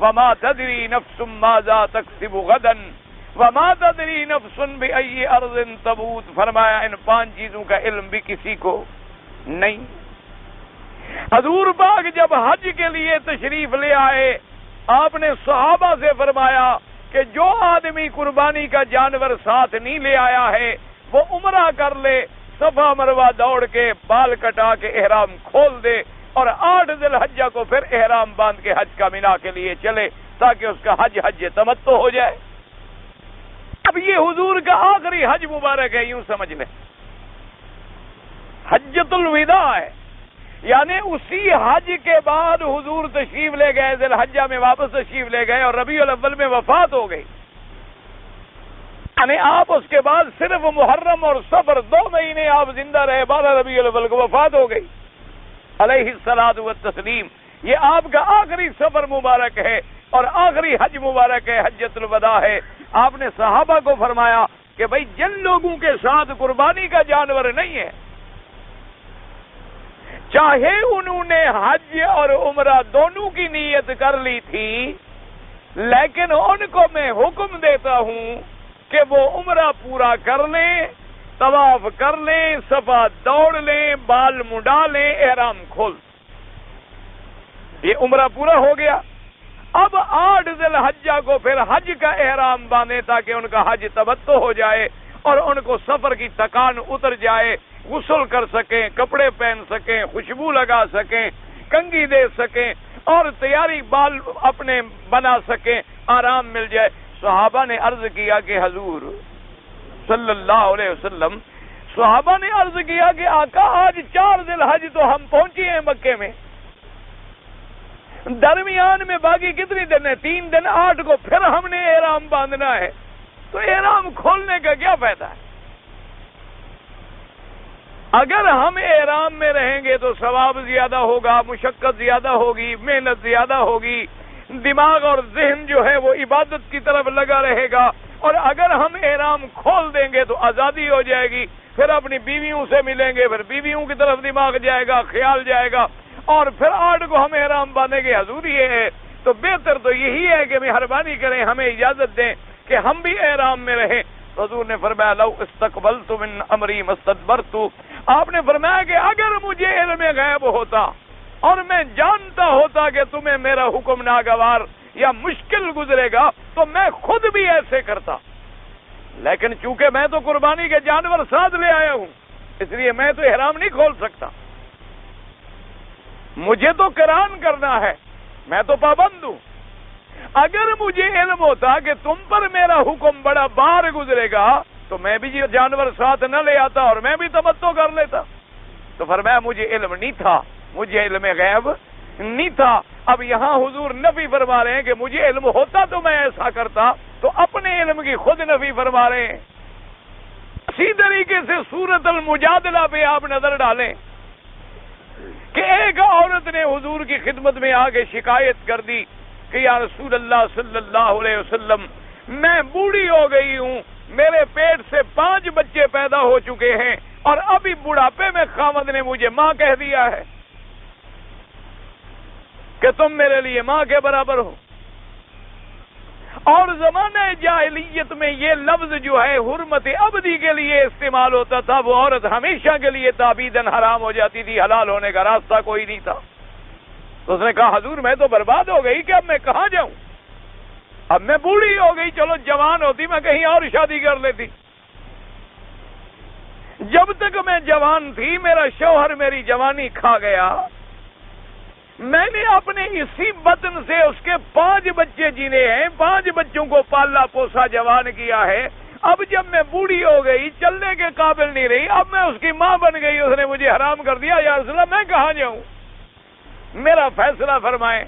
وَمَا تَدْرِي نَفْسٌ مَاذَا تَكْسِبُ غَدًا وما تدری نفس بأی ارض تموت، فرمایا ان 5 چیزوں کا علم بھی کسی کو نہیں۔ حضور پاک جب حج کے لیے تشریف لے آئے، آپ نے صحابہ سے فرمایا کہ جو آدمی قربانی کا جانور ساتھ نہیں لے آیا ہے وہ عمرہ کر لے، صفا مروہ دوڑ کے بال کٹا کے احرام کھول دے اور 8 ذی الحجہ کو پھر احرام باندھ کے حج کا مینا کے لیے چلے تاکہ اس کا حج تمتع ہو جائے۔ اب یہ حضور کا آخری حج مبارک ہے، یوں سمجھ لیں حجۃ الوداع ہے، یعنی اسی حج کے بعد حضور تشریف لے گئے، ذی الحجہ میں واپس تشریف لے گئے اور ربیع الاول میں وفات ہو گئی، یعنی آپ اس کے بعد صرف محرم اور صفر 2 مہینے آپ زندہ رہے، 12 ربیع الاول کو وفات ہو گئی علیہ الصلاۃ والتسلیم۔ یہ آپ کا آخری سفر مبارک ہے اور آخری حج مبارک ہے، حجۃ الوداع ہے۔ آپ نے صحابہ کو فرمایا کہ بھائی جن لوگوں کے ساتھ قربانی کا جانور نہیں ہے، چاہے انہوں نے حج اور عمرہ دونوں کی نیت کر لی تھی، لیکن ان کو میں حکم دیتا ہوں کہ وہ عمرہ پورا کر لیں، طواف کر لیں، صفا دوڑ لیں، بال منڈا لیں، احرام کھول۔ یہ عمرہ پورا ہو گیا، اب 8 ذی الحجہ کو پھر حج کا احرام باندھیں تاکہ ان کا حج تمتع ہو جائے اور ان کو سفر کی تکان اتر جائے، غسل کر سکیں، کپڑے پہن سکیں، خوشبو لگا سکیں، کنگھی دے سکیں اور تیاری بال اپنے بنا سکیں، آرام مل جائے۔ صحابہ نے عرض کیا کہ حضور صلی اللہ علیہ وسلم، صحابہ نے عرض کیا کہ آقا آج 4 ذی الحج تو ہم پہنچے ہیں مکے میں، درمیان میں باقی کتنی دن ہے؟ 3 دن، 8 کو پھر ہم نے احرام باندھنا ہے، تو احرام کھولنے کا کیا فائدہ ہے؟ اگر ہم احرام میں رہیں گے تو ثواب زیادہ ہوگا، مشقت زیادہ ہوگی، محنت زیادہ ہوگی، دماغ اور ذہن جو ہے وہ عبادت کی طرف لگا رہے گا، اور اگر ہم احرام کھول دیں گے تو آزادی ہو جائے گی، پھر اپنی بیویوں سے ملیں گے، پھر بیویوں کی طرف دماغ جائے گا، خیال جائے گا، اور پھر 8 کو ہم احرام باندھیں گے۔ حضور یہ ہے تو بہتر تو یہی ہے کہ مہربانی کریں ہمیں اجازت دیں کہ ہم بھی احرام میں رہیں۔ حضور نے فرمایا لو استقبلت من امری مستدبرت، آپ نے فرمایا کہ اگر مجھے علم غیب ہوتا اور میں جانتا ہوتا کہ تمہیں میرا حکم ناگوار یا مشکل گزرے گا تو میں خود بھی ایسے کرتا، لیکن چونکہ میں تو قربانی کے جانور ساتھ لے آیا ہوں اس لیے میں تو احرام نہیں کھول سکتا، مجھے تو قران کرنا ہے، میں تو پابند ہوں۔ اگر مجھے علم ہوتا کہ تم پر میرا حکم بڑا بار گزرے گا تو میں بھی یہ جانور ساتھ نہ لے آتا اور میں بھی تمتع کر لیتا۔ تو فرمایا مجھے علم نہیں تھا، مجھے علم غیب نہیں تھا۔ اب یہاں حضور نفی فرما رہے ہیں کہ مجھے علم ہوتا تو میں ایسا کرتا، تو اپنے علم کی خود نفی فرما رہے ہیں۔ اسی طریقے سے سورۃ المجادلہ پہ آپ نظر ڈالیں کہ ایک عورت نے حضور کی خدمت میں آ کے شکایت کر دی کہ یا رسول اللہ صلی اللہ علیہ وسلم، میں بوڑھی ہو گئی ہوں، میرے پیٹ سے 5 بچے پیدا ہو چکے ہیں اور ابھی بڑھاپے میں خاوند نے مجھے ماں کہہ دیا ہے کہ تم میرے لیے ماں کے برابر ہو۔ اور زمانہ جاہلیت میں یہ لفظ جو ہے حرمت ابدی کے لیے استعمال ہوتا تھا، وہ عورت ہمیشہ کے لیے تابیداً حرام ہو جاتی تھی، حلال ہونے کا راستہ کوئی نہیں تھا۔ تو اس نے کہا حضور میں تو برباد ہو گئی کہ اب میں کہاں جاؤں، اب میں بوڑھی ہو گئی، چلو جوان ہوتی میں کہیں اور شادی کر لیتی۔ جب تک میں جوان تھی میرا شوہر میری جوانی کھا گیا، میں نے اپنے اسی بطن سے اس کے 5 بچے جینے ہیں، 5 بچوں کو پالا پوسا جوان کیا ہے، اب جب میں بوڑھی ہو گئی چلنے کے قابل نہیں رہی، اب میں اس کی ماں بن گئی، اس نے مجھے حرام کر دیا، یا رسول اللہ میں کہاں جاؤں، میرا فیصلہ فرمائیں۔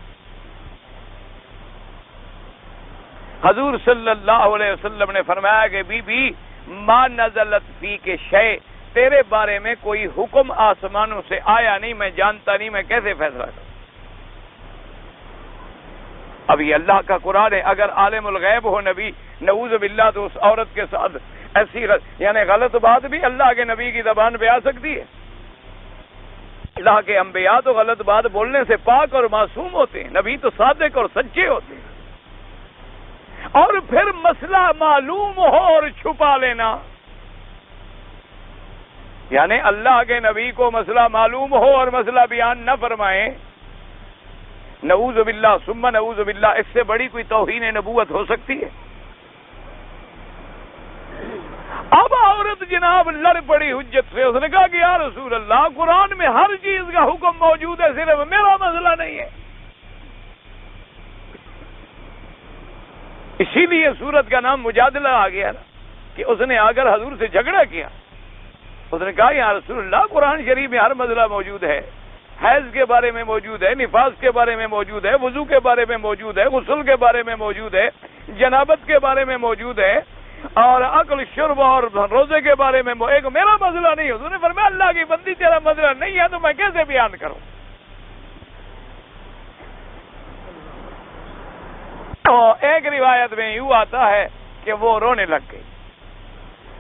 حضور صلی اللہ علیہ وسلم نے فرمایا کہ بی بی ما نزلت فی کے شے، تیرے بارے میں کوئی حکم آسمانوں سے آیا نہیں، میں جانتا نہیں، میں کیسے فیصلہ کروں۔ اب یہ اللہ کا قرآن ہے، اگر عالم الغیب ہو نبی نعوذ باللہ تو اس عورت کے ساتھ ایسی یعنی غلط بات بھی اللہ کے نبی کی زبان پہ آ سکتی ہے۔ اللہ کے انبیاء تو غلط بات بولنے سے پاک اور معصوم ہوتے ہیں، نبی تو صادق اور سچے ہوتے ہیں۔ اور پھر مسئلہ معلوم ہو اور چھپا لینا، یعنی اللہ کے نبی کو مسئلہ معلوم ہو اور مسئلہ بیان نہ فرمائیں، نعوذ باللہ ثم نعوذ باللہ، اس سے بڑی کوئی توہین نبوت ہو سکتی ہے؟ اب عورت جناب لڑ پڑی حجت سے، اس نے کہا کہ یا رسول اللہ قرآن میں ہر چیز کا حکم موجود ہے، صرف میرا مسئلہ نہیں ہے۔ اسی لیے سورت کا نام مجادلہ آ گیا نا، کہ اس نے آ کر حضور سے جھگڑا کیا، اس نے کہا یا رسول اللہ قرآن شریف میں ہر مسئلہ موجود ہے، حیض کے بارے میں موجود ہے، نفاس کے بارے میں موجود ہے، وضو کے بارے میں موجود ہے، غسل کے بارے میں موجود ہے، جنابت کے بارے میں موجود ہے، اور عقل شرب اور روزے کے بارے میں ایک میرا مسئلہ نہیں ہے۔ انہوں نے فرمایا اللہ کی بندی تیرا مسئلہ نہیں ہے تو میں کیسے بیان کروں؟ تو ایک روایت میں یوں آتا ہے کہ وہ رونے لگ گئی،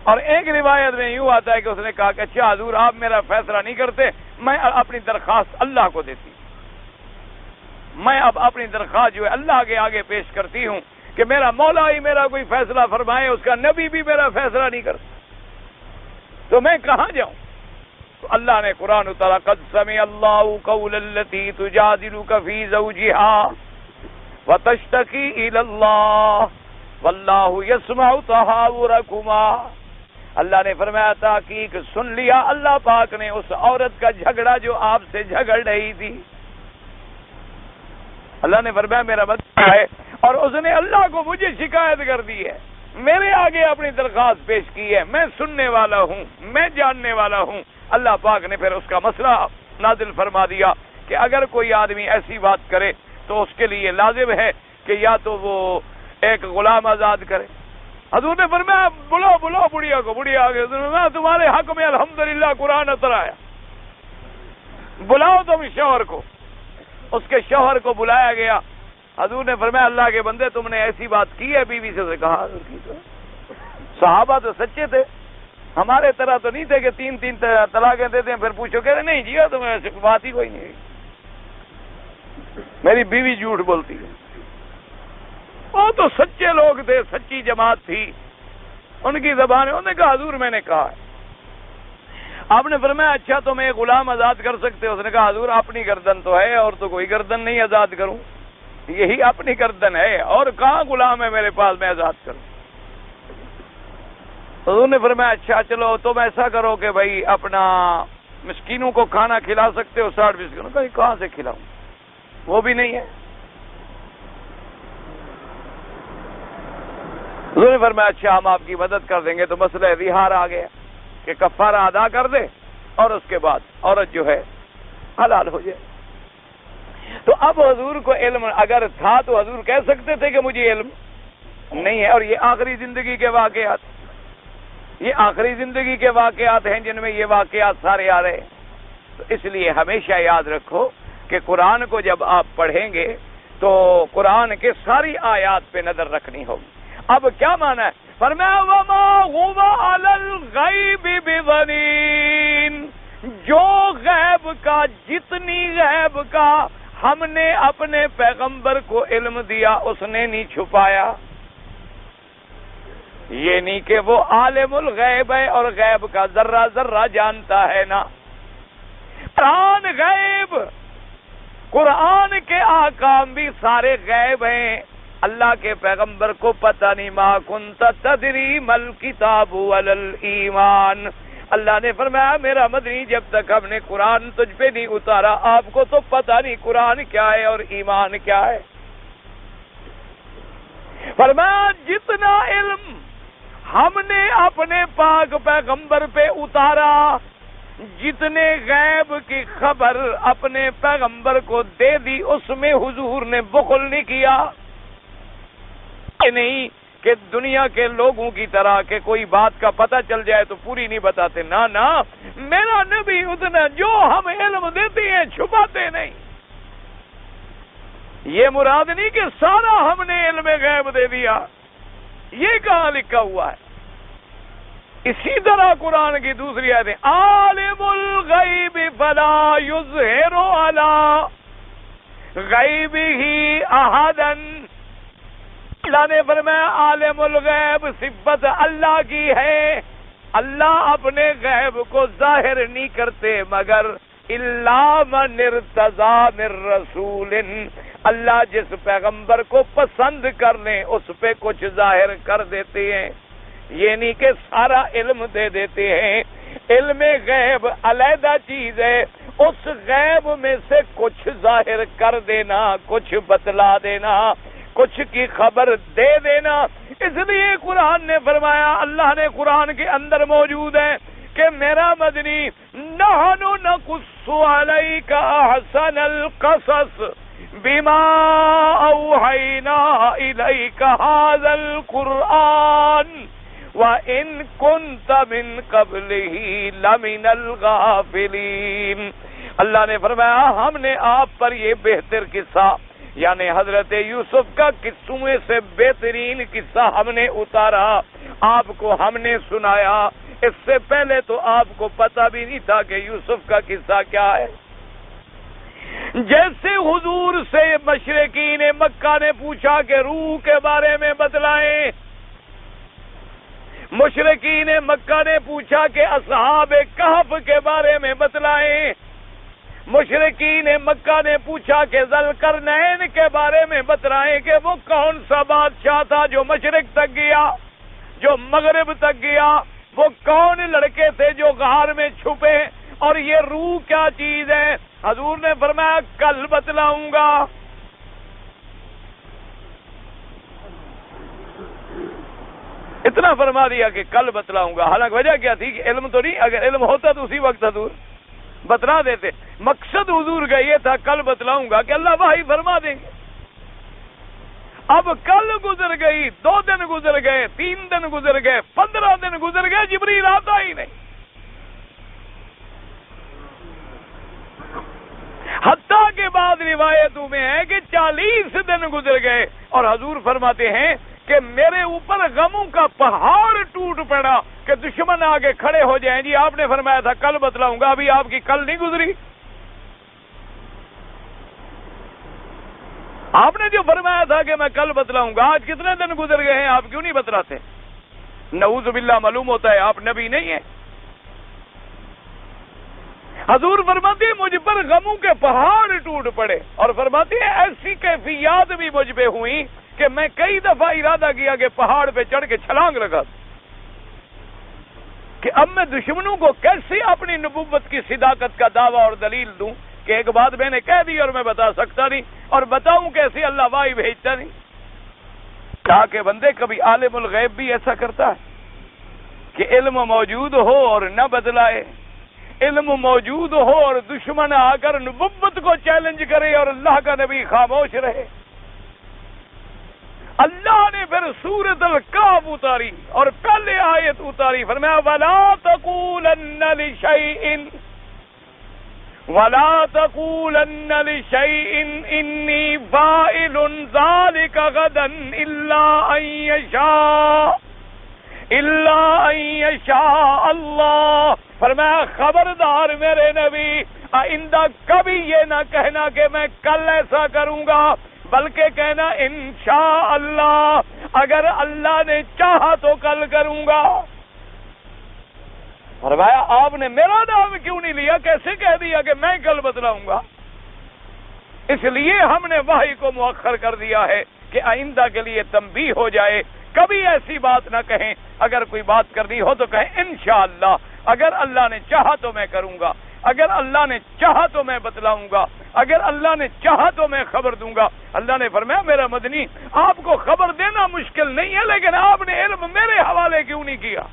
اور ایک روایت میں یوں آتا ہے کہ اس نے کہا کہ اچھا حضور آپ میرا فیصلہ نہیں کرتے، میں اپنی درخواست اللہ کو دیتی ہوں، میں اب اپنی درخواست جو ہے اللہ کے آگے پیش کرتی ہوں کہ میرا مولا ہی میرا کوئی فیصلہ فرمائے، اس کا نبی بھی میرا فیصلہ نہیں کرتا، تو میں کہاں جاؤں؟ تو اللہ نے قرآن اتارا، قد سمع اللہ قول التی تجادلک فی زوجہا وتشتکی الی اللہ واللہ یسمع تحاورکما۔ اللہ نے فرمایا تحقیق سن لیا اللہ پاک نے اس عورت کا جھگڑا جو آپ سے جھگڑ رہی تھی۔ اللہ نے فرمایا میرا مطلب ہے، اور اس نے اللہ کو مجھے شکایت کر دی ہے، میرے آگے اپنی درخواست پیش کی ہے، میں سننے والا ہوں، میں جاننے والا ہوں۔ اللہ پاک نے پھر اس کا مسئلہ نازل فرما دیا کہ اگر کوئی آدمی ایسی بات کرے تو اس کے لیے لازم ہے کہ یا تو وہ ایک غلام آزاد کرے۔ حضور نے فرمایا بلاؤ بلاؤ بڑھیا کو، بڑھیا آگے تمہارے حق میں الحمدللہ قرآن اتر آیا، بلاؤ تم شوہر کو۔ اس کے شوہر کو بلایا گیا، حضور نے فرمایا اللہ کے بندے تم نے ایسی بات کی ہے بیوی سے؟ کہا صحابہ تو سچے تھے، ہمارے طرح تو نہیں تھے کہ تین تین طلاقیں دیتے ہیں پھر پوچھو کہ نہیں جی تمہیں ایسی بات ہی کوئی نہیں، میری بیوی جھوٹ بولتی ہے۔ وہ تو سچے لوگ تھے، سچی جماعت تھی، ان کی زبان ہے۔ انہوں نے کہا حضور میں نے کہا ہے۔ آپ نے فرمایا اچھا تم ایک غلام آزاد کر سکتے ہو؟ اس نے کہا حضور اپنی گردن تو ہے اور تو کوئی گردن نہیں آزاد کروں، یہی اپنی گردن ہے اور کہاں غلام ہے میرے پاس میں آزاد کروں؟ حضور نے فرمایا اچھا چلو تم ایسا کرو کہ بھائی اپنا مسکینوں کو کھانا کھلا سکتے ہو 60 مسکینوں کا، کہاں سے کھلاؤں، وہ بھی نہیں ہے۔ حضور نے فرمایا اچھا ہم آپ کی مدد کر دیں گے، تو مسئلہ رہار آ گیا کہ کفارہ ادا کر دے اور اس کے بعد عورت جو ہے حلال ہو جائے۔ تو اب حضور کو علم اگر تھا تو حضور کہہ سکتے تھے کہ مجھے علم نہیں ہے، اور یہ آخری زندگی کے واقعات، یہ آخری زندگی کے واقعات ہیں جن میں یہ واقعات سارے آ رہے ہیں۔ تو اس لیے ہمیشہ یاد رکھو کہ قرآن کو جب آپ پڑھیں گے تو قرآن کے ساری آیات پہ نظر رکھنی ہوگی۔ اب کیا معنی ہے؟ فرمایا وما هو علی الغیب بضنین، جو غیب کا، جتنی غیب کا ہم نے اپنے پیغمبر کو علم دیا اس نے نہیں چھپایا۔ یہ نہیں کہ وہ عالم الغیب ہے اور غیب کا ذرہ ذرہ جانتا ہے نا، قرآن غیب، قرآن کے احکام بھی سارے غیب ہیں۔ اللہ کے پیغمبر کو پتہ نہیں، ما کنت تدری مل کتاب ولا الایمان۔ اللہ نے فرمایا میرا مدنی جب تک ہم نے قرآن تجھ پہ نہیں اتارا آپ کو تو پتہ نہیں قرآن کیا ہے اور ایمان کیا ہے۔ فرمایا جتنا علم ہم نے اپنے پاک پیغمبر پہ اتارا، جتنے غیب کی خبر اپنے پیغمبر کو دے دی، اس میں حضور نے بخل نہیں کیا۔ نہیں کہ دنیا کے لوگوں کی طرح کہ کوئی بات کا پتہ چل جائے تو پوری نہیں بتاتے، نہ میرا نبی اتنا جو ہم علم دیتے ہیں چھپاتے نہیں۔ یہ مراد نہیں کہ سارا ہم نے علم غیب دے دیا، یہ کہاں لکھا ہوا ہے؟ اسی طرح قرآن کی دوسری آیت ہے عالم الغیب فلا یظہر علی غیبہ احدا اللہ نے فرمایا عالم الغیب صفت اللہ کی ہے، اللہ اپنے غیب کو ظاہر نہیں کرتے مگر الا من ارتضی من رسول، اللہ جس پیغمبر کو پسند کر لیں اس پہ کچھ ظاہر کر دیتے ہیں، یہ نہیں کہ سارا علم دے دیتے ہیں۔ علم غیب علیحدہ چیز ہے، اس غیب میں سے کچھ ظاہر کر دینا، کچھ بتلا دینا، کچھ کی خبر دے دینا۔ اس لیے قرآن نے فرمایا، اللہ نے قرآن کے اندر موجود ہے کہ میرا مدنی نحن نقص علیک احسن القصص بما اوحینا الیک ھذا القرآن وَإِن كُنْتَ مِن قَبْلِهِ لَمِنَ الْغَافِلِينَ۔ اللہ نے فرمایا ہم نے آپ پر یہ بہتر قصہ، یعنی حضرت یوسف کا قصوں میں سے بہترین قصہ ہم نے اتارا، آپ کو ہم نے سنایا۔ اس سے پہلے تو آپ کو پتہ بھی نہیں تھا کہ یوسف کا قصہ کیا ہے۔ جیسے حضور سے مشرکین مکہ نے پوچھا کہ روح کے بارے میں بتلائیں، مشرکین مکہ نے پوچھا کہ اصحاب کہف کے بارے میں بتلائیں، مشرکین مکہ نے پوچھا کہ ذوالقرنین کے بارے میں بتلائیں کہ وہ کون سا بادشاہ تھا جو مشرق تک گیا، جو مغرب تک گیا، وہ کون لڑکے تھے جو غار میں چھپے، اور یہ روح کیا چیز ہے۔ حضور نے فرمایا کل بتلاؤں گا۔ اتنا فرما دیا کہ کل بتلاؤں گا، حالانکہ وجہ کیا تھی کہ علم تو نہیں، اگر علم ہوتا تو اسی وقت حضور بتلا دیتے۔ مقصد حضور کا یہ تھا کل بتلاؤں گا کہ اللہ وحی فرما دیں گے۔ اب کل گزر گئی، 2 دن گزر گئے، 3 دن گزر گئے، 15 دن گزر گئے، جبریل آتا ہی نہیں۔ حتیٰ کے بعد روایتوں میں ہے کہ 40 دن گزر گئے اور حضور فرماتے ہیں کہ میرے اوپر غموں کا پہاڑ ٹوٹ پڑا کہ دشمن آگے کھڑے ہو جائیں۔ جی آپ نے فرمایا تھا کل بتلاؤں گا، ابھی آپ کی کل نہیں گزری۔ آپ نے جو فرمایا تھا کہ میں کل بتلاؤں گا، آج کتنے دن گزر گئے ہیں، آپ کیوں نہیں بتلاتے؟ نعوذ باللہ، معلوم ہوتا ہے آپ نبی نہیں ہیں۔ حضور فرماتے ہیں مجھ پر غموں کے پہاڑ ٹوٹ پڑے، اور فرماتے ہیں ایسی کیفیات بھی مجھ پہ ہوئی کہ میں کئی دفعہ ارادہ کیا کہ پہاڑ پہ چڑھ کے چھلانگ لگا کہ اب میں دشمنوں کو کیسے اپنی نبوت کی صداقت کا دعویٰ اور دلیل دوں کہ ایک بات میں نے کہہ دی اور میں بتا سکتا نہیں، اور بتاؤں کیسے، اللہ واہی بھیجتا نہیں۔ کہا کہ بندے کبھی عالم الغیب بھی ایسا کرتا ہے کہ علم موجود ہو اور نہ بدلائے، علم موجود ہو اور دشمن آ کر نبوت کو چیلنج کرے اور اللہ کا نبی خاموش رہے۔ اللہ نے پھر سورۃ الکہف اتاری اور پہلے آیت اتاری، فرمایا وَلَا تَقُولَنَّ لِشَيْءٍ إِنِّي فَاعِلٌ ذَلِكَ غَدًا إِلَّا أَن يَشَاءَ اللَّهُ۔ فرمایا خبردار میرے نبی، آئندہ کبھی یہ نہ کہنا کہ میں کل ایسا کروں گا، بلکہ کہنا انشاءاللہ، اگر اللہ نے چاہا تو کل کروں گا۔ فرمایا آپ نے میرا نام کیوں نہیں لیا، کیسے کہہ دیا کہ میں کل بتلاؤں گا؟ اس لیے ہم نے وحی کو مؤخر کر دیا ہے کہ آئندہ کے لیے تنبیہ ہو جائے، کبھی ایسی بات نہ کہیں، اگر کوئی بات کرنی ہو تو کہیں انشاءاللہ، اگر اللہ نے چاہا تو میں کروں گا، اگر اللہ نے چاہا تو میں بتلاؤں گا، اگر اللہ نے چاہا تو میں خبر دوں گا۔ اللہ نے فرمایا میرا مدنی آپ کو خبر دینا مشکل نہیں ہے، لیکن آپ نے علم میرے حوالے کیوں نہیں کیا؟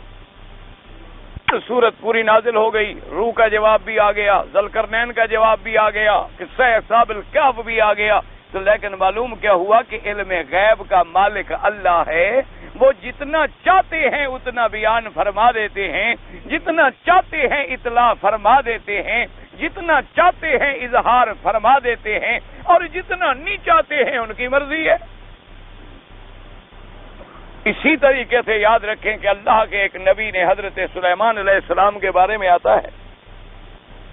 سورت پوری نازل ہو گئی، روح کا جواب بھی آ گیا، ذوالقرنین کا جواب بھی آ گیا، قصہ اصحاب الکہف بھی آ گیا۔ تو لیکن معلوم کیا ہوا کہ علم غیب کا مالک اللہ ہے، وہ جتنا چاہتے ہیں اتنا بیان فرما دیتے ہیں، جتنا چاہتے ہیں اطلاع فرما دیتے ہیں، جتنا چاہتے ہیں اظہار فرما دیتے ہیں، اور جتنا نہیں چاہتے ہیں ان کی مرضی ہے۔ اسی طریقے سے یاد رکھیں کہ اللہ کے ایک نبی نے حضرت سلیمان علیہ السلام کے بارے میں آتا ہے،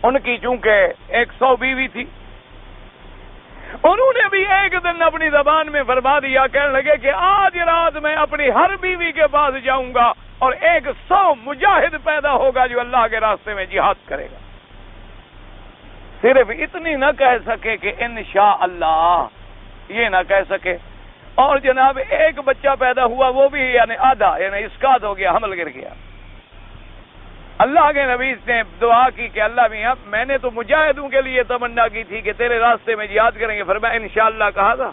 ان کی چونکہ 100 بیوی تھی، انہوں نے بھی ایک دن اپنی زبان میں فرما دیا، کہنے لگے کہ آج رات میں اپنی ہر بیوی کے پاس جاؤں گا اور 100 مجاہد پیدا ہوگا جو اللہ کے راستے میں جہاد کرے گا۔ صرف اتنی نہ کہہ سکے کہ انشاءاللہ، یہ نہ کہہ سکے، اور جناب ایک بچہ پیدا ہوا، وہ بھی یعنی آدھا، یعنی اسقاط ہو گیا، حمل گر گیا۔ اللہ کے نبی نے دعا کی کہ اللہ میاں میں نے تو مجاہدوں کے لیے تمنا کی تھی کہ تیرے راستے میں جہاد کریں گے، فرمایا انشاءاللہ کہا تھا۔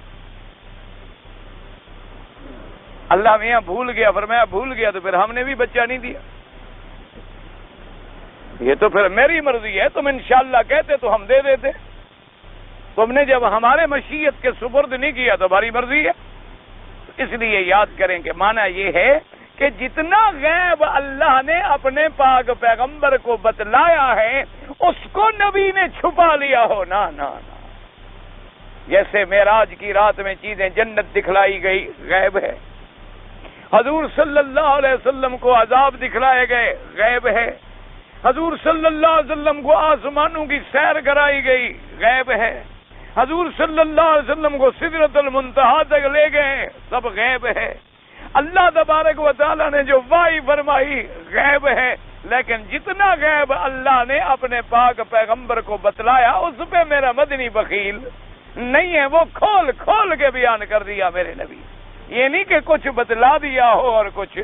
اللہ میاں بھول گیا، فرمایا بھول گیا تو پھر ہم نے بھی بچہ نہیں دیا، یہ تو پھر میری مرضی ہے، تم انشاءاللہ کہتے تو ہم دے دیتے، تم نے جب ہمارے مشیت کے سپرد نہیں کیا تو ہماری مرضی ہے۔ اس لیے یاد کریں کہ معنی یہ ہے کہ جتنا غیب اللہ نے اپنے پاک پیغمبر کو بتلایا ہے اس کو نبی نے چھپا لیا ہو، نہ نہ نہ۔ جیسے معراج کی رات میں چیزیں جنت دکھلائی گئی، غیب ہے۔ حضور صلی اللہ علیہ وسلم کو عذاب دکھلائے گئے، غیب ہے۔ حضور صلی اللہ علیہ وسلم کو آسمانوں کی سیر کرائی گئی، غیب ہے۔ حضور صلی اللہ علیہ وسلم کو سدرۃ المنتہا تک لے گئے، سب غیب ہے۔ اللہ تبارک و تعالیٰ نے جو وحی فرمائی، غیب ہے۔ لیکن جتنا غیب اللہ نے اپنے پاک پیغمبر کو بتلایا اس پہ میرا مدنی بخیل نہیں ہے، وہ کھول کھول کے بیان کر دیا میرے نبی۔ یہ نہیں کہ کچھ بتلا دیا ہو اور کچھ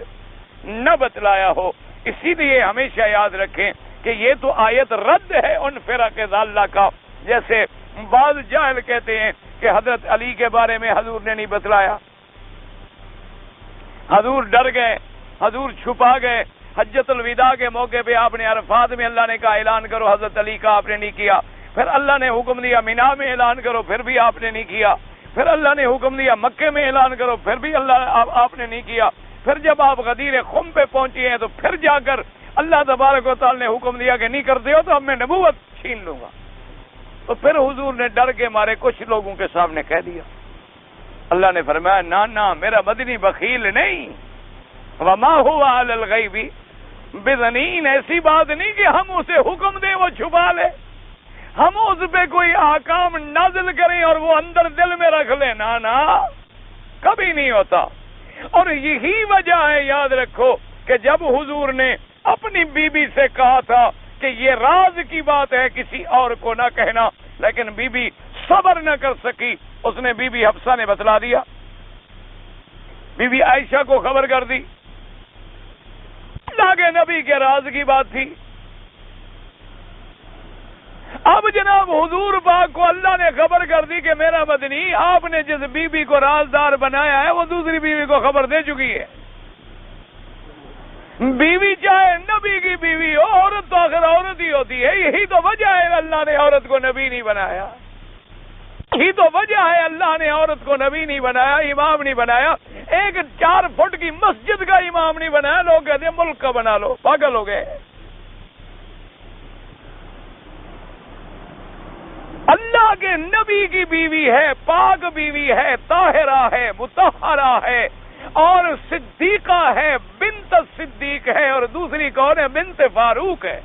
نہ بتلایا ہو۔ اسی لیے ہمیشہ یاد رکھیں کہ یہ تو آیت رد ہے ان فرق ضالہ کا، جیسے بعض جاہل کہتے ہیں کہ حضرت علی کے بارے میں حضور نے نہیں بتلایا، حضور ڈر گئے، حضور چھپا گئے۔ حجۃ الوداع کے موقع پہ آپ نے عرفات میں اللہ نے کہا اعلان کرو حضرت علی کا، آپ نے نہیں کیا۔ پھر اللہ نے حکم دیا مینا میں اعلان کرو، پھر بھی آپ نے نہیں کیا۔ پھر اللہ نے حکم دیا مکے میں اعلان کرو، پھر بھی آپ نے نہیں کیا۔ پھر جب آپ غدیر خم پہ پہنچے ہیں تو پھر جا کر اللہ تبارک و تعالی نے حکم دیا کہ نہیں کرتے ہو تو اب میں نبوت چھین لوں گا۔ تو پھر حضور نے ڈر کے مارے کچھ لوگوں کے سامنے کہہ دیا۔ اللہ نے فرمایا نہ میرا مدنی بخیل نہیں، وما هو علی الغیب بضنین، ایسی بات نہیں کہ ہم اسے حکم دیں وہ چھپا لے، ہم اس پہ کوئی احکام نازل کریں اور وہ اندر دل میں رکھ لیں، نہ کبھی نہیں ہوتا۔ اور یہی وجہ ہے، یاد رکھو، کہ جب حضور نے اپنی بیوی سے کہا تھا کہ یہ راز کی بات ہے کسی اور کو نہ کہنا، لیکن بیوی صبر نہ کر سکی، اس نے بیوی حفصہ نے بتلا دیا، بیوی عائشہ کو خبر کر دی۔ اللہ کے نبی کے راز کی بات تھی۔ اب جناب حضور پاک کو اللہ نے خبر کر دی کہ میرا مدنی آپ نے جس بیوی کو رازدار بنایا ہے وہ دوسری بیوی کو خبر دے چکی ہے۔ بیوی چاہے نبی کی بیوی ہو، عورت تو آخر عورت ہی ہوتی ہے، یہی تو وجہ ہے اللہ نے عورت کو نبی نہیں بنایا، یہی تو وجہ ہے اللہ نے عورت کو نبی نہیں بنایا، امام نہیں بنایا، ایک 4 فٹ کی مسجد کا امام نہیں بنایا، لوگ کہتے ہیں ملک کا بنا لو، پاگل ہو گئے۔ اللہ کے نبی کی بیوی ہے، پاک بیوی ہے، طاہرہ ہے، مطہرہ ہے، اور صدیقہ ہے، بنت صدیق ہے، اور دوسری کون ہے؟ بنت فاروق ہے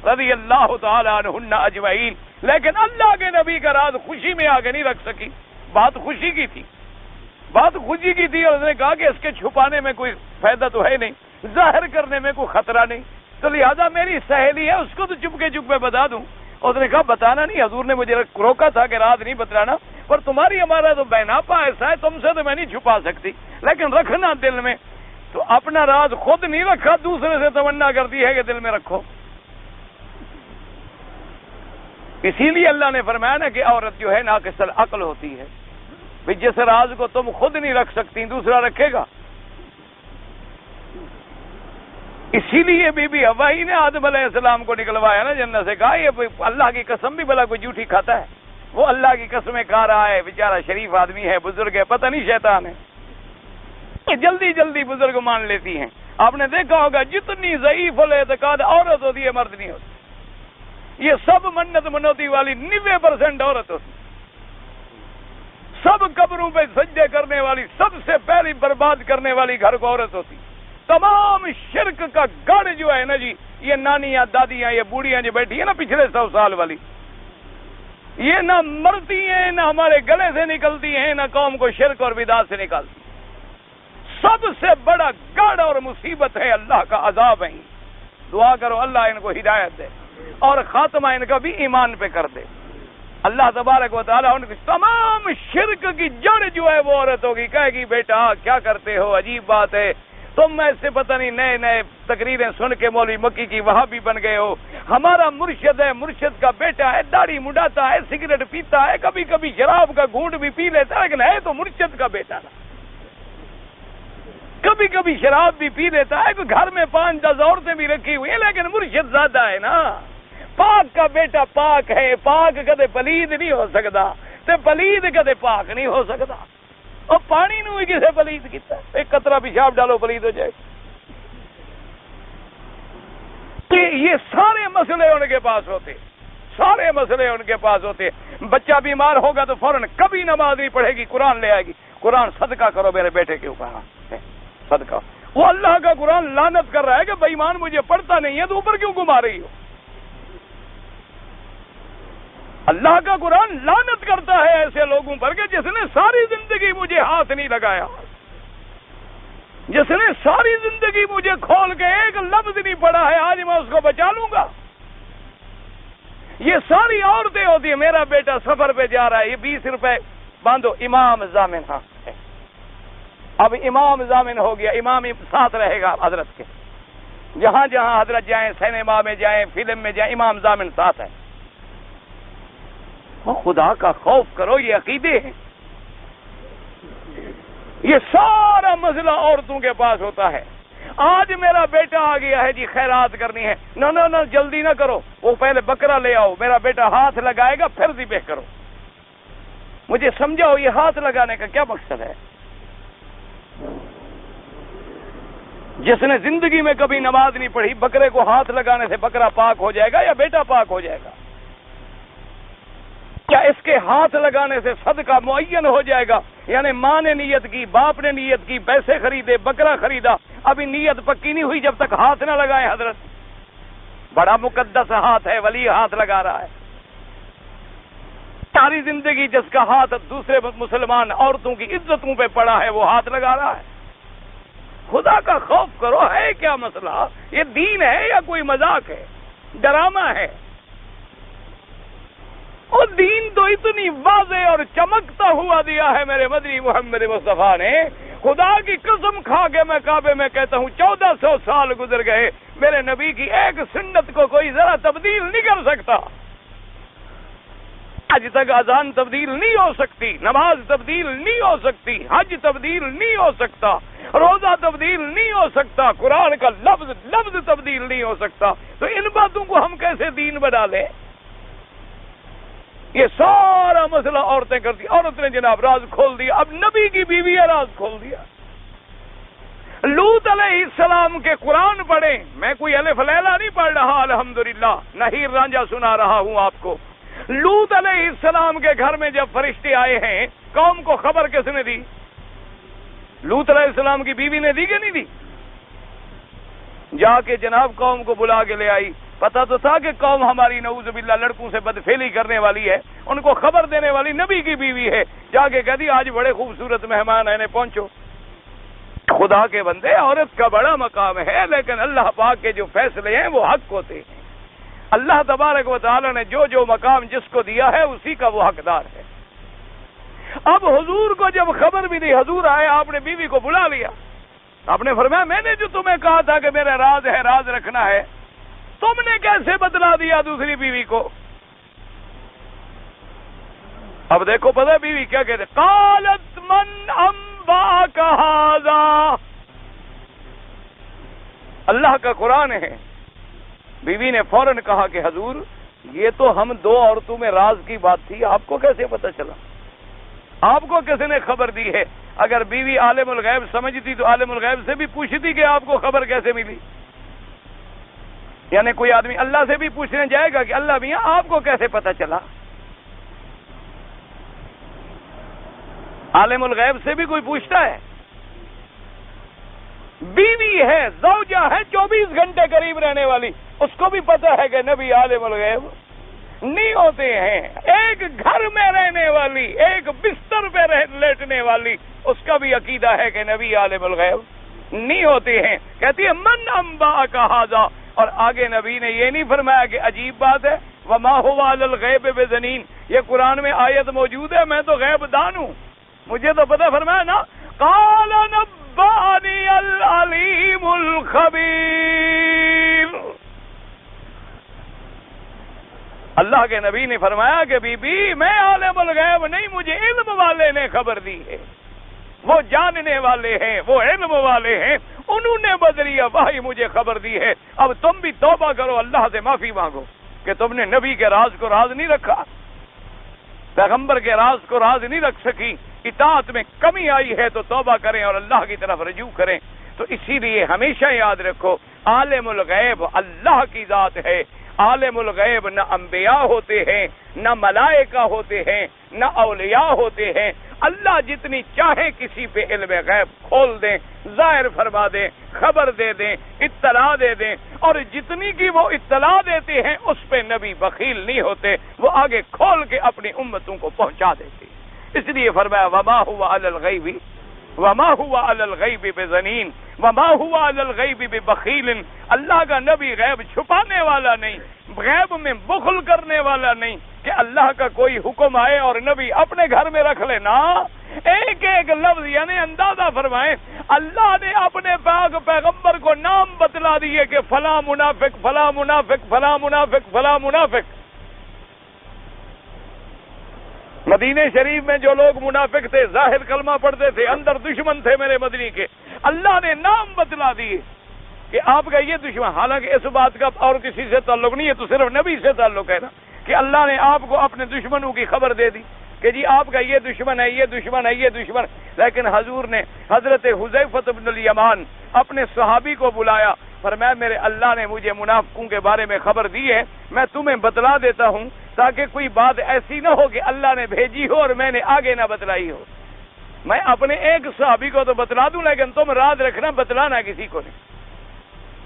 رضی اللہ تعالی عنہن اجمعین۔ لیکن اللہ کے نبی کا راز خوشی میں آگے نہیں رکھ سکی، بات خوشی کی تھی، بات خوشی کی تھی، اور اس نے کہا کہ اس کے چھپانے میں کوئی فائدہ تو ہے نہیں، ظاہر کرنے میں کوئی خطرہ نہیں، تو لہذا میری سہیلی ہے اس کو تو چپکے چپکے بتا دوں۔ اس نے کہا بتانا نہیں، حضور نے مجھے روکا تھا کہ راز نہیں بتلانا، پر تمہاری ہمارا تو بیناپا ایسا ہے، تم سے تو میں نہیں چھپا سکتی، لیکن رکھنا دل میں۔ تو اپنا راز خود نہیں رکھا، دوسرے سے تمنا کرتی ہے کہ دل میں رکھو۔ اسی لیے اللہ نے فرمایا نا کہ عورت جو ہے ناقص العقل ہوتی ہے، جس راز کو تم خود نہیں رکھ سکتی دوسرا رکھے گا۔ اسی لیے بی بی حوا ہی نے آدم علیہ السلام کو نکلوایا نا جنت سے، کہا یہ اللہ کی قسم بھی بھلا کوئی جھوٹی کھاتا ہے؟ وہ اللہ کی قسمیں کھا رہا ہے، بیچارہ شریف آدمی ہے، بزرگ ہے، پتہ نہیں شیطان ہے، جلدی جلدی بزرگ مان لیتی ہیں۔ آپ نے دیکھا ہوگا جتنی ضعیف الاعتقاد عورت ہوتی ہے مرد نہیں ہوتی، یہ سب منت منوتی والی 90% عورت ہوتی، سب قبروں پہ سجدے کرنے والی، سب سے پہلی برباد کرنے والی گھر کو عورت ہوتی۔ تمام شرک کا گڑھ جو ہے نا جی، یہ نانیاں دادیاں، یہ بوڑھیاں جو بیٹھی ہیں نا پچھلے 100 سال والی، یہ نہ مرتی ہیں، نہ ہمارے گلے سے نکلتی ہیں، نہ قوم کو شرک اور بدعت سے نکالتی. سب سے بڑا گڑھ اور مصیبت ہے اللہ کا عذاب ہے. دعا کرو اللہ ان کو ہدایت دے اور خاتمہ ان کا بھی ایمان پہ کر دے. اللہ تبارک و تعالیٰ ان کی تمام شرک کی جڑ جو ہے وہ عورت ہوگی. کہے گی بیٹا کیا کرتے ہو، عجیب بات ہے، تم ایسے پتہ نہیں نئے نئے تقریریں سن کے مولوی مکی کی وہاں بھی بن گئے ہو. ہمارا مرشد ہے، مرشد کا بیٹا ہے، داڑھی مڈاتا ہے، سگریٹ پیتا ہے، کبھی کبھی شراب کا گھونٹ بھی پی لیتا ہے، لیکن ہے تو مرشد کا بیٹا نا. کبھی کبھی شراب بھی پی لیتا ہے، گھر میں 5-10 عورتیں بھی رکھی ہوئی ہیں، لیکن مرشد زیادہ ہے نا. پاک کا بیٹا پاک ہے، پاک کدے پلید نہیں ہو سکتا، تے پلید کدے پاک نہیں ہو سکتا. اور پانی نو ہی کسے پلید کیتا، ایک قطرہ پیشاب ڈالو پلید ہو جائے. یہ سارے مسئلے ان کے پاس ہوتے، سارے مسئلے ان کے پاس ہوتے. بچہ بیمار ہوگا تو فوراً کبھی نماز نہیں پڑھے گی، قرآن لے آئے گی. قرآن صدقہ کرو میرے بیٹے کے اوپر، صدقہ. وہ اللہ کا قرآن لعنت کر رہا ہے کہ بے ایمان مجھے پڑھتا نہیں ہے تو اوپر کیوں گھما رہی ہو. اللہ کا قرآن لعنت کرتا ہے ایسے لوگوں پر کہ جس نے ساری زندگی مجھے ہاتھ نہیں لگایا، جس نے ساری زندگی مجھے کھول کے ایک لفظ نہیں پڑھا ہے، آج میں اس کو بچا لوں گا. یہ ساری عورتیں ہوتی ہیں. میرا بیٹا سفر پہ جا رہا ہے، یہ 20 روپے باندھو، امام ضامن. ہاں اب امام ضامن ہو گیا، امام ساتھ رہے گا حضرت کے. جہاں جہاں حضرت جائیں، سینما میں جائیں، فلم میں جائیں، امام ضامن ساتھ ہے. خدا کا خوف کرو، یہ عقیدے ہیں. یہ سارا مسئلہ عورتوں کے پاس ہوتا ہے. آج میرا بیٹا آ گیا ہے جی خیرات کرنی ہے، نہ جلدی نہ کرو، وہ پہلے بکرا لے آؤ. میرا بیٹا ہاتھ لگائے گا پھر ذبح کرو. مجھے سمجھاؤ یہ ہاتھ لگانے کا کیا مقصد ہے؟ جس نے زندگی میں کبھی نماز نہیں پڑھی، بکرے کو ہاتھ لگانے سے بکرا پاک ہو جائے گا یا بیٹا پاک ہو جائے گا؟ کیا اس کے ہاتھ لگانے سے صدقہ معین ہو جائے گا؟ یعنی ماں نے نیت کی، باپ نے نیت کی، پیسے خریدے، بکرا خریدا، ابھی نیت پکی نہیں ہوئی جب تک ہاتھ نہ لگائے. حضرت بڑا مقدس ہاتھ ہے، ولی ہاتھ لگا رہا ہے. ساری زندگی جس کا ہاتھ دوسرے مسلمان عورتوں کی عزتوں پہ پڑا ہے وہ ہاتھ لگا رہا ہے. خدا کا خوف کرو، ہے کیا مسئلہ؟ یہ دین ہے یا کوئی مذاق ہے، ڈرامہ ہے؟ اور دین تو اتنی واضح اور چمکتا ہوا دیا ہے میرے مدنی محمد مصطفیٰ نے. خدا کی قسم کھا کے میں کعبے میں کہتا ہوں 1400 سال گزر گئے، میرے نبی کی ایک سنت کو کوئی ذرا تبدیل نہیں کر سکتا. آج تک اذان تبدیل نہیں ہو سکتی، نماز تبدیل نہیں ہو سکتی، حج تبدیل نہیں ہو سکتا، روزہ تبدیل نہیں ہو سکتا، قرآن کا لفظ تبدیل نہیں ہو سکتا. تو ان باتوں کو ہم کیسے دین بنا لیں؟ یہ سارا مسئلہ عورتیں کرتی. عورت نے جناب راز کھول دیا. اب نبی کی بیوی ہے، راز کھول دیا. لوط علیہ السلام کے قرآن پڑھیں. میں کوئی الف لیلا نہیں پڑھ رہا، الحمدللہ نحیر رانجھا سنا رہا ہوں آپ کو. لوط علیہ السلام کے گھر میں جب فرشتے آئے ہیں، قوم کو خبر کس نے دی؟ لوط علیہ السلام کی بیوی نے دی کہ نہیں دی؟ جا کے جناب قوم کو بلا کے لے آئی. پتا تو تھا کہ قوم ہماری نعوذ باللہ لڑکوں سے بدفعلی کرنے والی ہے، ان کو خبر دینے والی نبی کی بیوی ہے. جا کے کہہ دی آج بڑے خوبصورت مہمان آئے، پہنچو. خدا کے بندے، عورت کا بڑا مقام ہے، لیکن اللہ پاک کے جو فیصلے ہیں وہ حق ہوتے ہیں. اللہ تبارک و تعالی نے جو مقام جس کو دیا ہے اسی کا وہ حقدار ہے. اب حضور کو جب خبر بھی دی، حضور آئے، آپ نے بیوی کو بلا لیا. آپ نے فرمایا میں نے جو تمہیں کہا تھا کہ میرا راز ہے، راز رکھنا ہے، تم نے کیسے بتلا دیا دوسری بیوی کو؟ اب دیکھو پتہ بیوی کیا کہتے، قالت من انباک ھذا. اللہ کا قرآن ہے. بیوی نے فوراً کہا کہ حضور یہ تو ہم 2 عورتوں میں راز کی بات تھی، آپ کو کیسے پتہ چلا؟ آپ کو کس نے خبر دی ہے؟ اگر بیوی عالم الغیب سمجھتی تو عالم الغیب سے بھی پوچھتی کہ آپ کو خبر کیسے ملی. یعنی کوئی آدمی اللہ سے بھی پوچھنے جائے گا کہ اللہ میاں آپ کو کیسے پتہ چلا؟ عالم الغیب سے بھی کوئی پوچھتا ہے؟ بیوی ہے، زوجہ ہے، 24 گھنٹے قریب رہنے والی، اس کو بھی پتہ ہے کہ نبی عالم الغیب. نہیں ہوتے ہیں. ایک گھر میں رہنے والی، ایک بستر پہ لیٹنے والی، اس کا بھی عقیدہ ہے کہ نبی عالم الغیب نہیں ہوتے ہیں. کہتی ہے من انباءک ھذا، اور آگے نبی نے یہ نہیں فرمایا کہ عجیب بات ہے وما هو علی الغیب بضنین، یہ قرآن میں آیت موجود ہے میں تو غیب دان ہوں، مجھے تو پتہ. فرمایا نا قال نبأنی العلیم الخبیر. اللہ کے نبی نے فرمایا کہ بی بی میں عالم الغیب نہیں، مجھے علم والے نے خبر دی ہے، وہ جاننے والے ہیں، وہ علم والے ہیں، انہوں نے بدریہ وحی مجھے خبر دی ہے. اب تم بھی توبہ کرو، اللہ سے معافی مانگو کہ تم نے نبی کے راز کو راز نہیں رکھا، پیغمبر کے راز کو راز نہیں رکھ سکی، اطاعت میں کمی آئی ہے تو توبہ کریں اور اللہ کی طرف رجوع کریں. تو اسی لیے ہمیشہ یاد رکھو عالم الغیب اللہ کی ذات ہے. عالم الغیب نہ انبیاء ہوتے ہیں، نہ ملائکہ ہوتے ہیں، نہ اولیاء ہوتے ہیں. اللہ جتنی چاہے کسی پہ علم غیب کھول دیں، ظاہر فرما دیں، خبر دے دیں، اطلاع دے دیں، اور جتنی کی وہ اطلاع دیتے ہیں اس پہ نبی بخیل نہیں ہوتے، وہ آگے کھول کے اپنی امتوں کو پہنچا دیتے. اس لیے فرمایا وما هو علی الغیب وما هو علی الغیب بضنین وما هو علی الغیب ببخیل. اللہ کا نبی غیب چھپانے والا نہیں، غیب میں بخل کرنے والا نہیں کہ اللہ کا کوئی حکم آئے اور نبی اپنے گھر میں رکھ لینا. ایک ایک لفظ یعنی اندازہ فرمائیں اللہ نے اپنے پاک پیغمبر کو نام بتلا دیے کہ فلاں منافق فلاں منافق فلاں منافق فلاں منافق. مدینہ شریف میں جو لوگ منافق تھے، ظاہر کلمہ پڑھتے تھے، اندر دشمن تھے میرے مدنی کے، اللہ نے نام بتلا دیے کہ آپ کا یہ دشمن. حالانکہ اس بات کا اور کسی سے تعلق نہیں ہے، تو صرف نبی سے تعلق ہے نا کہ اللہ نے آپ کو اپنے دشمنوں کی خبر دے دی کہ جی آپ کا یہ دشمن ہے، یہ دشمن ہے، یہ دشمن. لیکن حضور نے حضرت حذیفہ بن الیمان اپنے صحابی کو بلایا، فرمایا میرے اللہ نے مجھے منافقوں کے بارے میں خبر دی ہے، میں تمہیں بتلا دیتا ہوں تاکہ کوئی بات ایسی نہ ہو کہ اللہ نے بھیجی ہو اور میں نے آگے نہ بتلائی ہو. میں اپنے ایک صحابی کو تو بتلا دوں لیکن تم راز رکھنا، بتلانا کسی کو نہیں.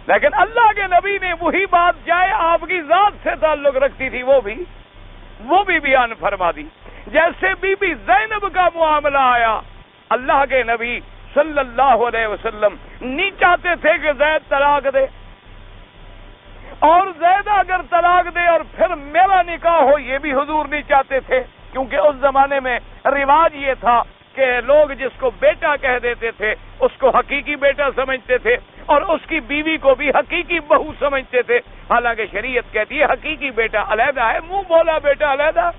لیکن اللہ کے نبی نے وہی بات چاہے آپ کی ذات سے تعلق رکھتی تھی وہ بھی بیان فرما دی. جیسے بی بی زینب کا معاملہ آیا، اللہ کے نبی صلی اللہ علیہ وسلم نہیں چاہتے تھے کہ زید طلاق دے، اور زید اگر طلاق دے اور پھر میرا نکاح ہو، یہ بھی حضور نہیں چاہتے تھے، کیونکہ اس زمانے میں رواج یہ تھا کہ لوگ جس کو بیٹا کہہ دیتے تھے اس کو حقیقی بیٹا سمجھتے تھے اور اس کی بیوی کو بھی حقیقی بہو سمجھتے تھے. حالانکہ شریعت کہتی ہے حقیقی بیٹا علیحدہ ہے، منہ بولا بیٹا علیحدہ.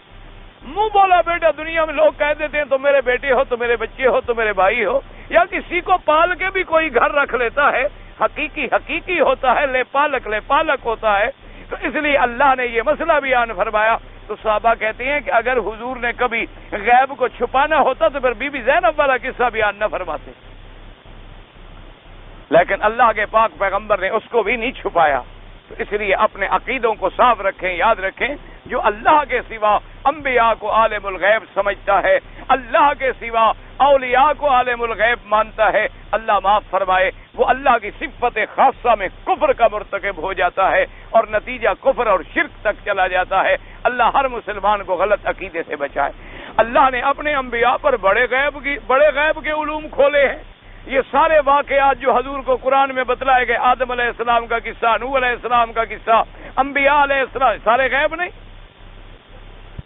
منہ بولا بیٹا دنیا میں لوگ کہہ دیتے ہیں تو میرے بیٹے ہو، تو میرے بچے ہو، تو میرے بھائی ہو، یا کسی کو پال کے بھی کوئی گھر رکھ لیتا ہے. حقیقی ہوتا ہے، لے پالک ہوتا ہے. تو اس لیے اللہ نے یہ مسئلہ بیان فرمایا. تو صحابہ کہتے ہیں کہ اگر حضور نے کبھی غیب کو چھپانا ہوتا تو پھر بی بی زینب والا قصہ بیان نہ فرماتے، لیکن اللہ کے پاک پیغمبر نے اس کو بھی نہیں چھپایا. تو اس لیے اپنے عقیدوں کو صاف رکھیں، یاد رکھیں جو اللہ کے سوا انبیاء کو عالم الغیب سمجھتا ہے، اللہ کے سوا اولیاء کو عالم الغیب مانتا ہے، اللہ معاف فرمائے وہ اللہ کی صفت خاصہ میں کفر کا مرتکب ہو جاتا ہے اور نتیجہ کفر اور شرک تک چلا جاتا ہے. اللہ ہر مسلمان کو غلط عقیدے سے بچائے. اللہ نے اپنے انبیاء پر بڑے غیب کے علوم کھولے ہیں. یہ سارے واقعات جو حضور کو قرآن میں بتلائے گئے، آدم علیہ السلام کا قصہ، نوح علیہ السلام کا قصہ، انبیاء علیہ السلام، سارے غیب نہیں،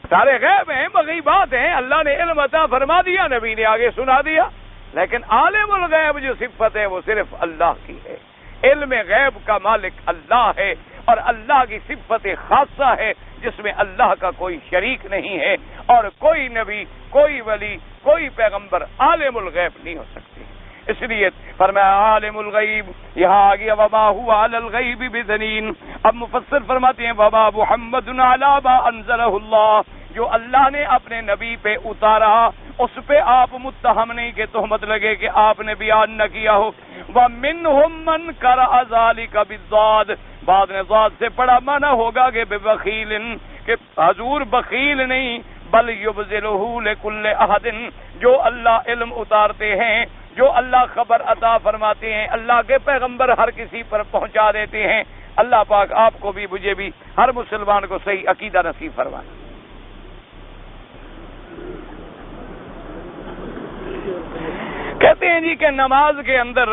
سارے غیب ہیں، مغیبات ہیں. اللہ نے علم عطا فرما دیا، نبی نے آگے سنا دیا. لیکن عالم الغیب جو صفت ہے وہ صرف اللہ کی ہے. علم غیب کا مالک اللہ ہے اور اللہ کی صفت خاصہ ہے جس میں اللہ کا کوئی شریک نہیں ہے، اور کوئی نبی، کوئی ولی، کوئی پیغمبر عالم الغیب نہیں ہو سکتی. اس لیے فرمایا عالم الغیب، یہاں آگیا وما هو علی الغیب بضنین. اب مفسر فرماتے ہیں وما محمد علی ما انزلہ اللہ، جو اللہ نے اپنے نبی پہ اتارا اس پہ آپ متہم نہیں کہ تہمت لگے کہ آپ نے بیان نہ کیا ہو. وَمِنْهُمْ مَنْ قَرَأَ ذَلِكَ بِالضَّادِ، بعد نے ضاد سے پڑھا مانا ہوگا کہ ببخیل، کہ حضور بخیل نہیں بل یبذلہ لکل احد، جو اللہ علم اتارتے ہیں، جو اللہ خبر عطا فرماتے ہیں، اللہ کے پیغمبر ہر کسی پر پہنچا دیتے ہیں، اللہ پاک آپ کو بھی مجھے بھی ہر مسلمان کو صحیح عقیدہ نصیب فرمائے۔ کہتے ہیں جی کہ نماز کے اندر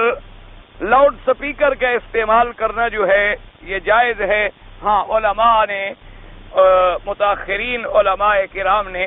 لاؤڈ سپیکر کا استعمال کرنا جو ہے یہ جائز ہے۔ ہاں علماء نے متاخرین علماء کرام نے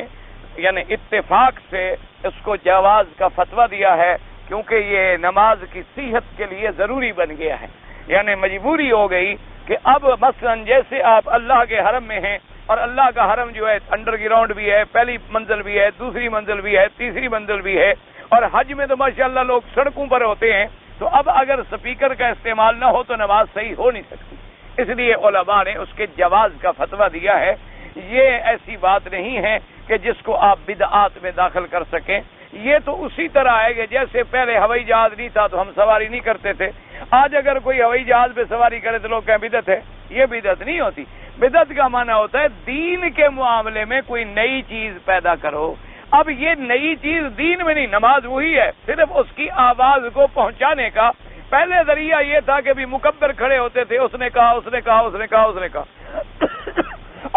یعنی اتفاق سے اس کو جواز کا فتویٰ دیا ہے، کیونکہ یہ نماز کی صحت کے لیے ضروری بن گیا ہے، یعنی مجبوری ہو گئی کہ اب مثلا جیسے آپ اللہ کے حرم میں ہیں اور اللہ کا حرم جو ہے انڈر گراؤنڈ بھی ہے، پہلی منزل بھی ہے، دوسری منزل بھی ہے، تیسری منزل بھی ہے، اور حج میں تو ماشاءاللہ لوگ سڑکوں پر ہوتے ہیں، تو اب اگر سپیکر کا استعمال نہ ہو تو نماز صحیح ہو نہیں سکتی۔ اس لیے علماء نے اس کے جواز کا فتویٰ دیا ہے۔ یہ ایسی بات نہیں ہے کہ جس کو آپ بدعات میں داخل کر سکیں۔ یہ تو اسی طرح ہے کہ جیسے پہلے ہوائی جہاز نہیں تھا تو ہم سواری نہیں کرتے تھے، آج اگر کوئی ہوائی جہاز پہ سواری کرے تو لوگ کہیں بدعت ہے۔ یہ بدعت نہیں ہوتی۔ بدعت کا معنی ہوتا ہے دین کے معاملے میں کوئی نئی چیز پیدا کرو۔ اب یہ نئی چیز دین میں نہیں، نماز وہی ہے، صرف اس کی آواز کو پہنچانے کا پہلے ذریعہ یہ تھا کہ بھی مکبر کھڑے ہوتے تھے، اس نے کہا، اس نے کہا، اس نے کہا، اس نے کہا،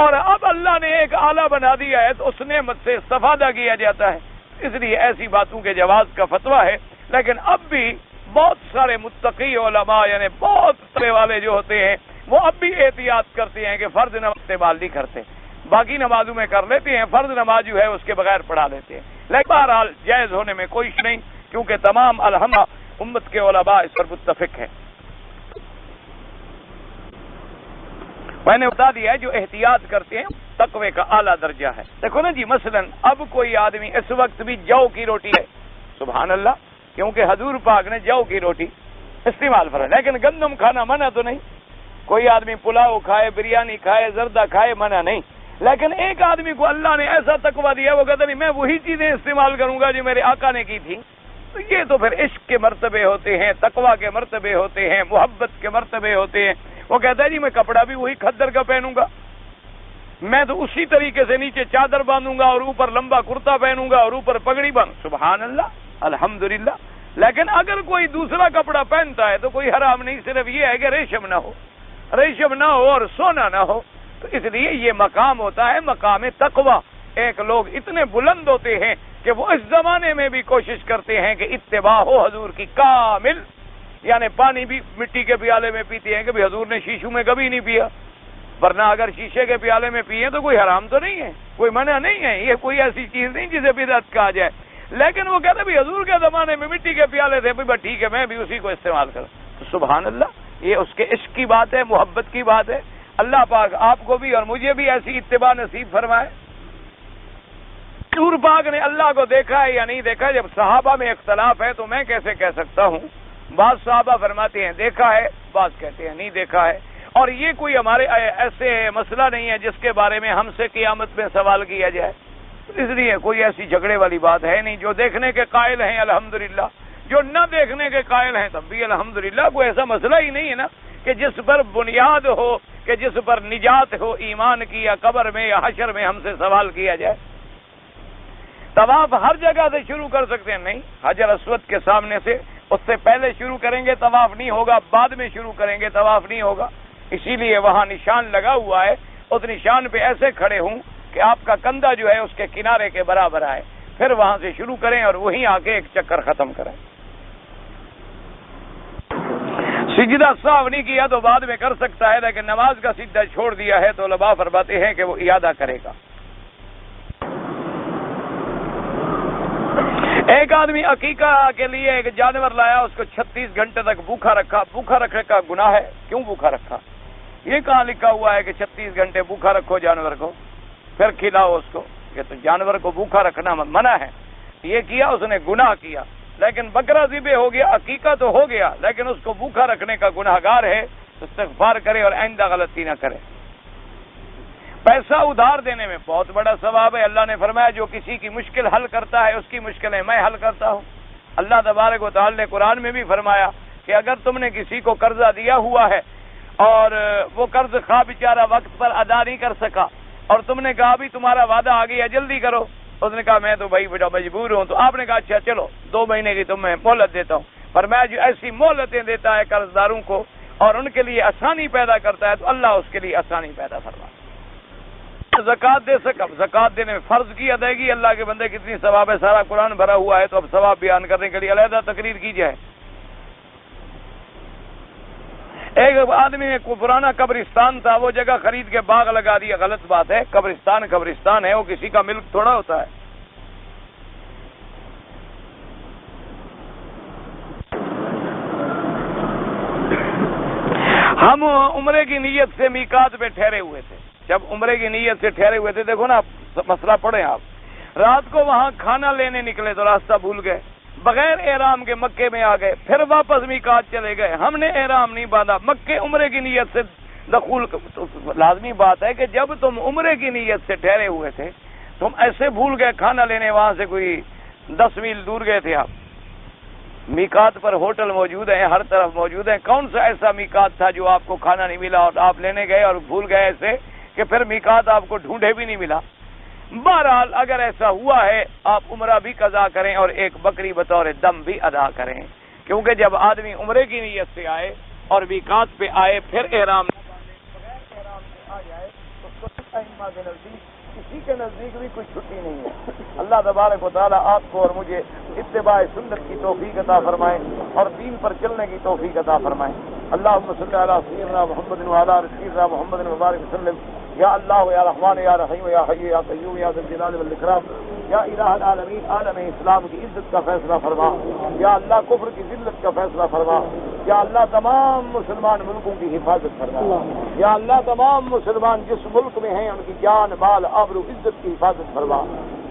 اور اب اللہ نے ایک آلہ بنا دیا ہے تو اس نعمت سے استفادہ کیا جاتا ہے۔ اس لیے ایسی باتوں کے جواز کا فتویٰ ہے، لیکن اب بھی بہت سارے متقی علماء یعنی بہت سارے والے جو ہوتے ہیں وہ اب بھی احتیاط کرتے ہیں کہ فرض نماز استعمال نہیں کرتے، باقی نمازوں میں کر لیتے ہیں، فرض نماز جو ہے اس کے بغیر پڑھا لیتے ہیں، لیکن بہرحال جائز ہونے میں کوئی نہیں، کیونکہ تمام الحمد امت کے علماء اس پر متفق ہیں۔ میں نے بتا دیا ہے جو احتیاط کرتے ہیں تقوی کا اعلیٰ درجہ ہے۔ دیکھو نا جی، مثلا اب کوئی آدمی اس وقت بھی جو کی روٹی ہے، سبحان اللہ، کیونکہ حضور پاک نے جو کی روٹی استعمال فرمایا، لیکن گندم کھانا منع تو نہیں۔ کوئی آدمی پلاؤ کھائے، بریانی کھائے، زردہ کھائے، منع نہیں، لیکن ایک آدمی کو اللہ نے ایسا تقویٰ دیا، وہ کہتا نہیں میں وہی چیزیں استعمال کروں گا جو میرے آقا نے کی تھی۔ تو یہ تو پھر عشق کے مرتبے ہوتے ہیں، تقویٰ کے مرتبے ہوتے ہیں، محبت کے مرتبے ہوتے ہیں۔ وہ کہتا ہے جی میں کپڑا بھی وہی کھدر کا پہنوں گا، میں تو اسی طریقے سے نیچے چادر باندھوں گا اور اوپر لمبا کرتا پہنوں گا اور اوپر پگڑی باندھ، سبحان اللہ، الحمدللہ۔ لیکن اگر کوئی دوسرا کپڑا پہنتا ہے تو کوئی حرام نہیں، صرف یہ ہے کہ ریشم نہ ہو، ریشم نہ ہو اور سونا نہ ہو۔ تو اس لیے یہ مقام ہوتا ہے مقام تقویٰ۔ ایک لوگ اتنے بلند ہوتے ہیں کہ وہ اس زمانے میں بھی کوشش کرتے ہیں کہ اتباع ہو حضور کی کامل، یعنی پانی بھی مٹی کے پیالے میں پیتے ہیں کہ بھی حضور نے شیشوں میں کبھی نہیں پیا، ورنہ اگر شیشے کے پیالے میں پیے تو کوئی حرام تو نہیں ہے، کوئی منع نہیں ہے، یہ کوئی ایسی چیز نہیں جسے بدعت کہا جائے۔ لیکن وہ کہتے بھی حضور کے زمانے میں مٹی کے پیالے تھے، بھائی ٹھیک ہے میں بھی اسی کو استعمال کروں، تو سبحان اللہ، یہ اس کے عشق کی بات ہے، محبت کی بات ہے۔ اللہ پاک آپ کو بھی اور مجھے بھی ایسی اتباع نصیب فرمائے۔ حضور پاک نے اللہ کو دیکھا ہے یا نہیں دیکھا؟ جب صحابہ میں اختلاف ہے تو میں کیسے کہہ سکتا ہوں؟ بعض صحابہ فرماتے ہیں دیکھا ہے، بعض کہتے ہیں نہیں دیکھا ہے، اور یہ کوئی ہمارے ایسے مسئلہ نہیں ہے جس کے بارے میں ہم سے قیامت میں سوال کیا جائے، اس لیے کوئی ایسی جھگڑے والی بات ہے نہیں۔ جو دیکھنے کے قائل ہیں الحمدللہ، جو نہ دیکھنے کے قائل ہیں تب بھی الحمدللہ، کوئی ایسا مسئلہ ہی نہیں ہے نا کہ جس پر بنیاد ہو، کہ جس پر نجات ہو ایمان کی، یا قبر میں یا حشر میں ہم سے سوال کیا جائے۔ طواف ہر جگہ سے شروع کر سکتے ہیں؟ نہیں، حجر اسود کے سامنے سے، اس سے پہلے شروع کریں گے طواف نہیں ہوگا، بعد میں شروع کریں گے طواف نہیں ہوگا۔ اسی لیے وہاں نشان لگا ہوا ہے، اس نشان پہ ایسے کھڑے ہوں کہ آپ کا کندھا جو ہے اس کے کنارے کے برابر آئے، پھر وہاں سے شروع کریں اور وہیں آ کے ایک چکر ختم کریں۔ سجدہ سہو نہیں کیا تو بعد میں کر سکتا ہے، لیکن نماز کا سجدہ چھوڑ دیا ہے تو علماء فرماتے ہیں کہ وہ اعادہ کرے گا۔ ایک آدمی عقیقہ کے لیے ایک جانور لایا، اس کو 36 گھنٹے تک بھوکا رکھا۔ بھوکا رکھنے کا گناہ ہے؟ کیوں بھوکا رکھا؟ یہ کہاں لکھا ہوا ہے کہ 36 گھنٹے بھوکا رکھو جانور کو پھر کھلاؤ اس کو؟ یہ تو جانور کو بھوکا رکھنا منع ہے، یہ کیا اس نے گناہ کیا۔ لیکن بکرا ذبح ہو گیا، عقیقہ تو ہو گیا، لیکن اس کو بھوکا رکھنے کا گناہ گار ہے، استغفار کرے اور آئندہ غلطی نہ کرے۔ پیسہ ادھار دینے میں بہت بڑا ثواب ہے۔ اللہ نے فرمایا جو کسی کی مشکل حل کرتا ہے اس کی مشکلیں میں حل کرتا ہوں۔ اللہ تبارک و تعالی نے قرآن میں بھی فرمایا کہ اگر تم نے کسی کو قرضہ دیا ہوا ہے اور وہ قرض خواہ بیچارہ وقت پر ادا نہیں کر سکا، اور تم نے کہا بھی تمہارا وعدہ آ گیا جلدی کرو، اس نے کہا میں تو بھائی بیٹا مجبور ہوں، تو آپ نے کہا اچھا چلو 2 مہینے کی تمہیں مہلت دیتا ہوں۔ فرمایا جو ایسی مہلتیں دیتا ہے قرض داروں کو اور ان کے لیے آسانی پیدا کرتا ہے تو اللہ اس کے لیے آسانی پیدا فرماتا ہے۔ زکوٰۃ دے سکب، زکوٰۃ دینے میں فرض کی ادائیگی، اللہ کے بندے کتنی ثواب ہے، سارا قرآن بھرا ہوا ہے، تو اب ثواب بیان کرنے کے لیے علیحدہ تقریر کی جائے۔ ایک آدمی میں پرانا قبرستان تھا، وہ جگہ خرید کے باغ لگا دیا، غلط بات ہے، قبرستان ہے، وہ کسی کا ملک تھوڑا ہوتا ہے۔ ہم عمرے کی نیت سے میقات پہ ٹھہرے ہوئے تھے، جب عمرے کی نیت سے ٹھہرے ہوئے تھے، دیکھو نا مسئلہ پڑھیں آپ، رات کو وہاں کھانا لینے نکلے تو راستہ بھول گئے، بغیر احرام کے مکے میں آ گئے، پھر واپس میقات چلے گئے، ہم نے احرام نہیں باندھا، مکے عمرے کی نیت سے دخول، تو لازمی بات ہے کہ جب تم عمرے کی نیت سے ٹھہرے ہوئے تھے تم ایسے بھول گئے کھانا لینے، وہاں سے کوئی 10 میل دور گئے تھے آپ، میقات پر ہوٹل موجود ہیں، ہر طرف موجود ہیں، کون سا ایسا میقات تھا جو آپ کو کھانا نہیں ملا اور آپ لینے گئے اور بھول گئے ایسے کہ پھر میقات آپ کو ڈھونڈے بھی نہیں ملا؟ بہرحال اگر ایسا ہوا ہے آپ عمرہ بھی قضا کریں اور ایک بکری بطور دم بھی ادا کریں، کیونکہ جب آدمی عمرے کی نیت سے آئے اور میقات پہ آئے پھر احرام نہ باندھے، بغیر احرام سے آ جائے تو ائمہ کے نزدیک کسی کے نزدیک بھی کوئی چھٹی نہیں ہے۔ اللہ تبارک و تعالیٰ آپ کو اور مجھے اتباع سنت کی توفیق عطا فرمائے اور دین پر چلنے کی توفیق عطا فرمائے۔ اللہم صلی علی سیدنا محمد وعلی آل سیدنا محمد وبارک وسلم۔ یا اللہ یا رحمان یا رحیم یا حی یا قیوم یا ذی الجلال والاکرام، یا الہ العالمین، عالم اسلام کی عزت کا فیصلہ فرما، یا اللہ کفر کی ذلت کا فیصلہ فرما، یا اللہ تمام مسلمان ملکوں کی حفاظت فرما، یا اللہ تمام مسلمان جس ملک میں ہیں ان کی جان مال آبرو عزت کی حفاظت فرما،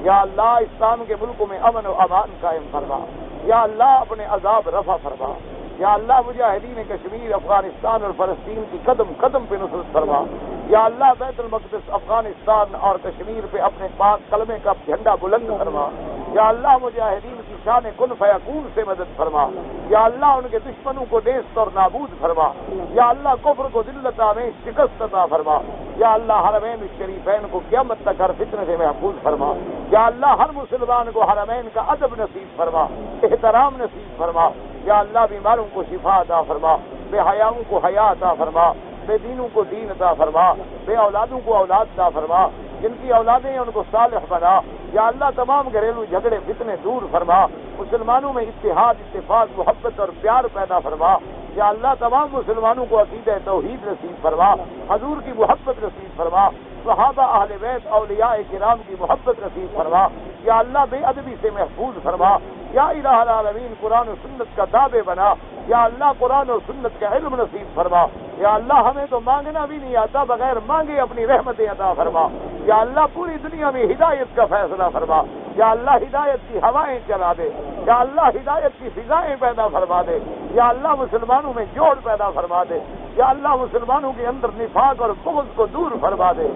یا اللہ اسلام کے ملکوں میں امن و امان قائم فرما، یا اللہ اپنے عذاب رفع فرما، یا اللہ مجاہدین کشمیر افغانستان اور فلسطین کی قدم قدم پہ نصرت فرما، یا اللہ بیت المقدس افغانستان اور کشمیر پہ اپنے پاک کلمے کا جھنڈا بلند فرما، یا اللہ مجاہدین کی شان کن فیکون سے مدد فرما، یا اللہ ان کے دشمنوں کو نیست اور نابود فرما، یا اللہ کفر کو ذلت میں شکست عطا فرما، یا اللہ حرمین الشریفین کو قیامت تک ہر فتنہ سے محفوظ فرما، یا اللہ ہر مسلمان کو حرمین کا ادب نصیب فرما، احترام نصیب فرما، یا اللہ بیماروں کو شفا عطا فرما، بے حیاؤں کو حیا عطا فرما، بے دینوں کو دین عطا فرما، بے اولادوں کو اولاد عطا فرما، جن کی اولادیں ہیں ان کو صالح بنا، یا اللہ تمام گھریلو جھگڑے فتنے دور فرما، مسلمانوں میں اتحاد اتفاق محبت اور پیار پیدا فرما، یا اللہ تمام مسلمانوں کو عقیدہ توحید نصیب فرما، حضور کی محبت نصیب فرما، صحابہ اہل بیت اولیاء کرام کی محبت نصیب فرما، یا اللہ بے ادبی سے محفوظ فرما، یا الہ العالمین قرآن و سنت کا تابع بنا، یا اللہ قرآن و سنت کا علم نصیب فرما، یا اللہ ہمیں تو مانگنا بھی نہیں آتا، بغیر مانگے اپنی رحمتیں عطا فرما، یا اللہ پوری دنیا میں ہدایت کا فیصلہ فرما، یا اللہ ہدایت کی ہوائیں چلا دے، یا اللہ ہدایت کی فضائیں پیدا فرما دے، یا اللہ مسلمانوں میں جوڑ پیدا فرما دے، یا اللہ مسلمانوں کے اندر نفاق اور بغض کو دور فرما دے۔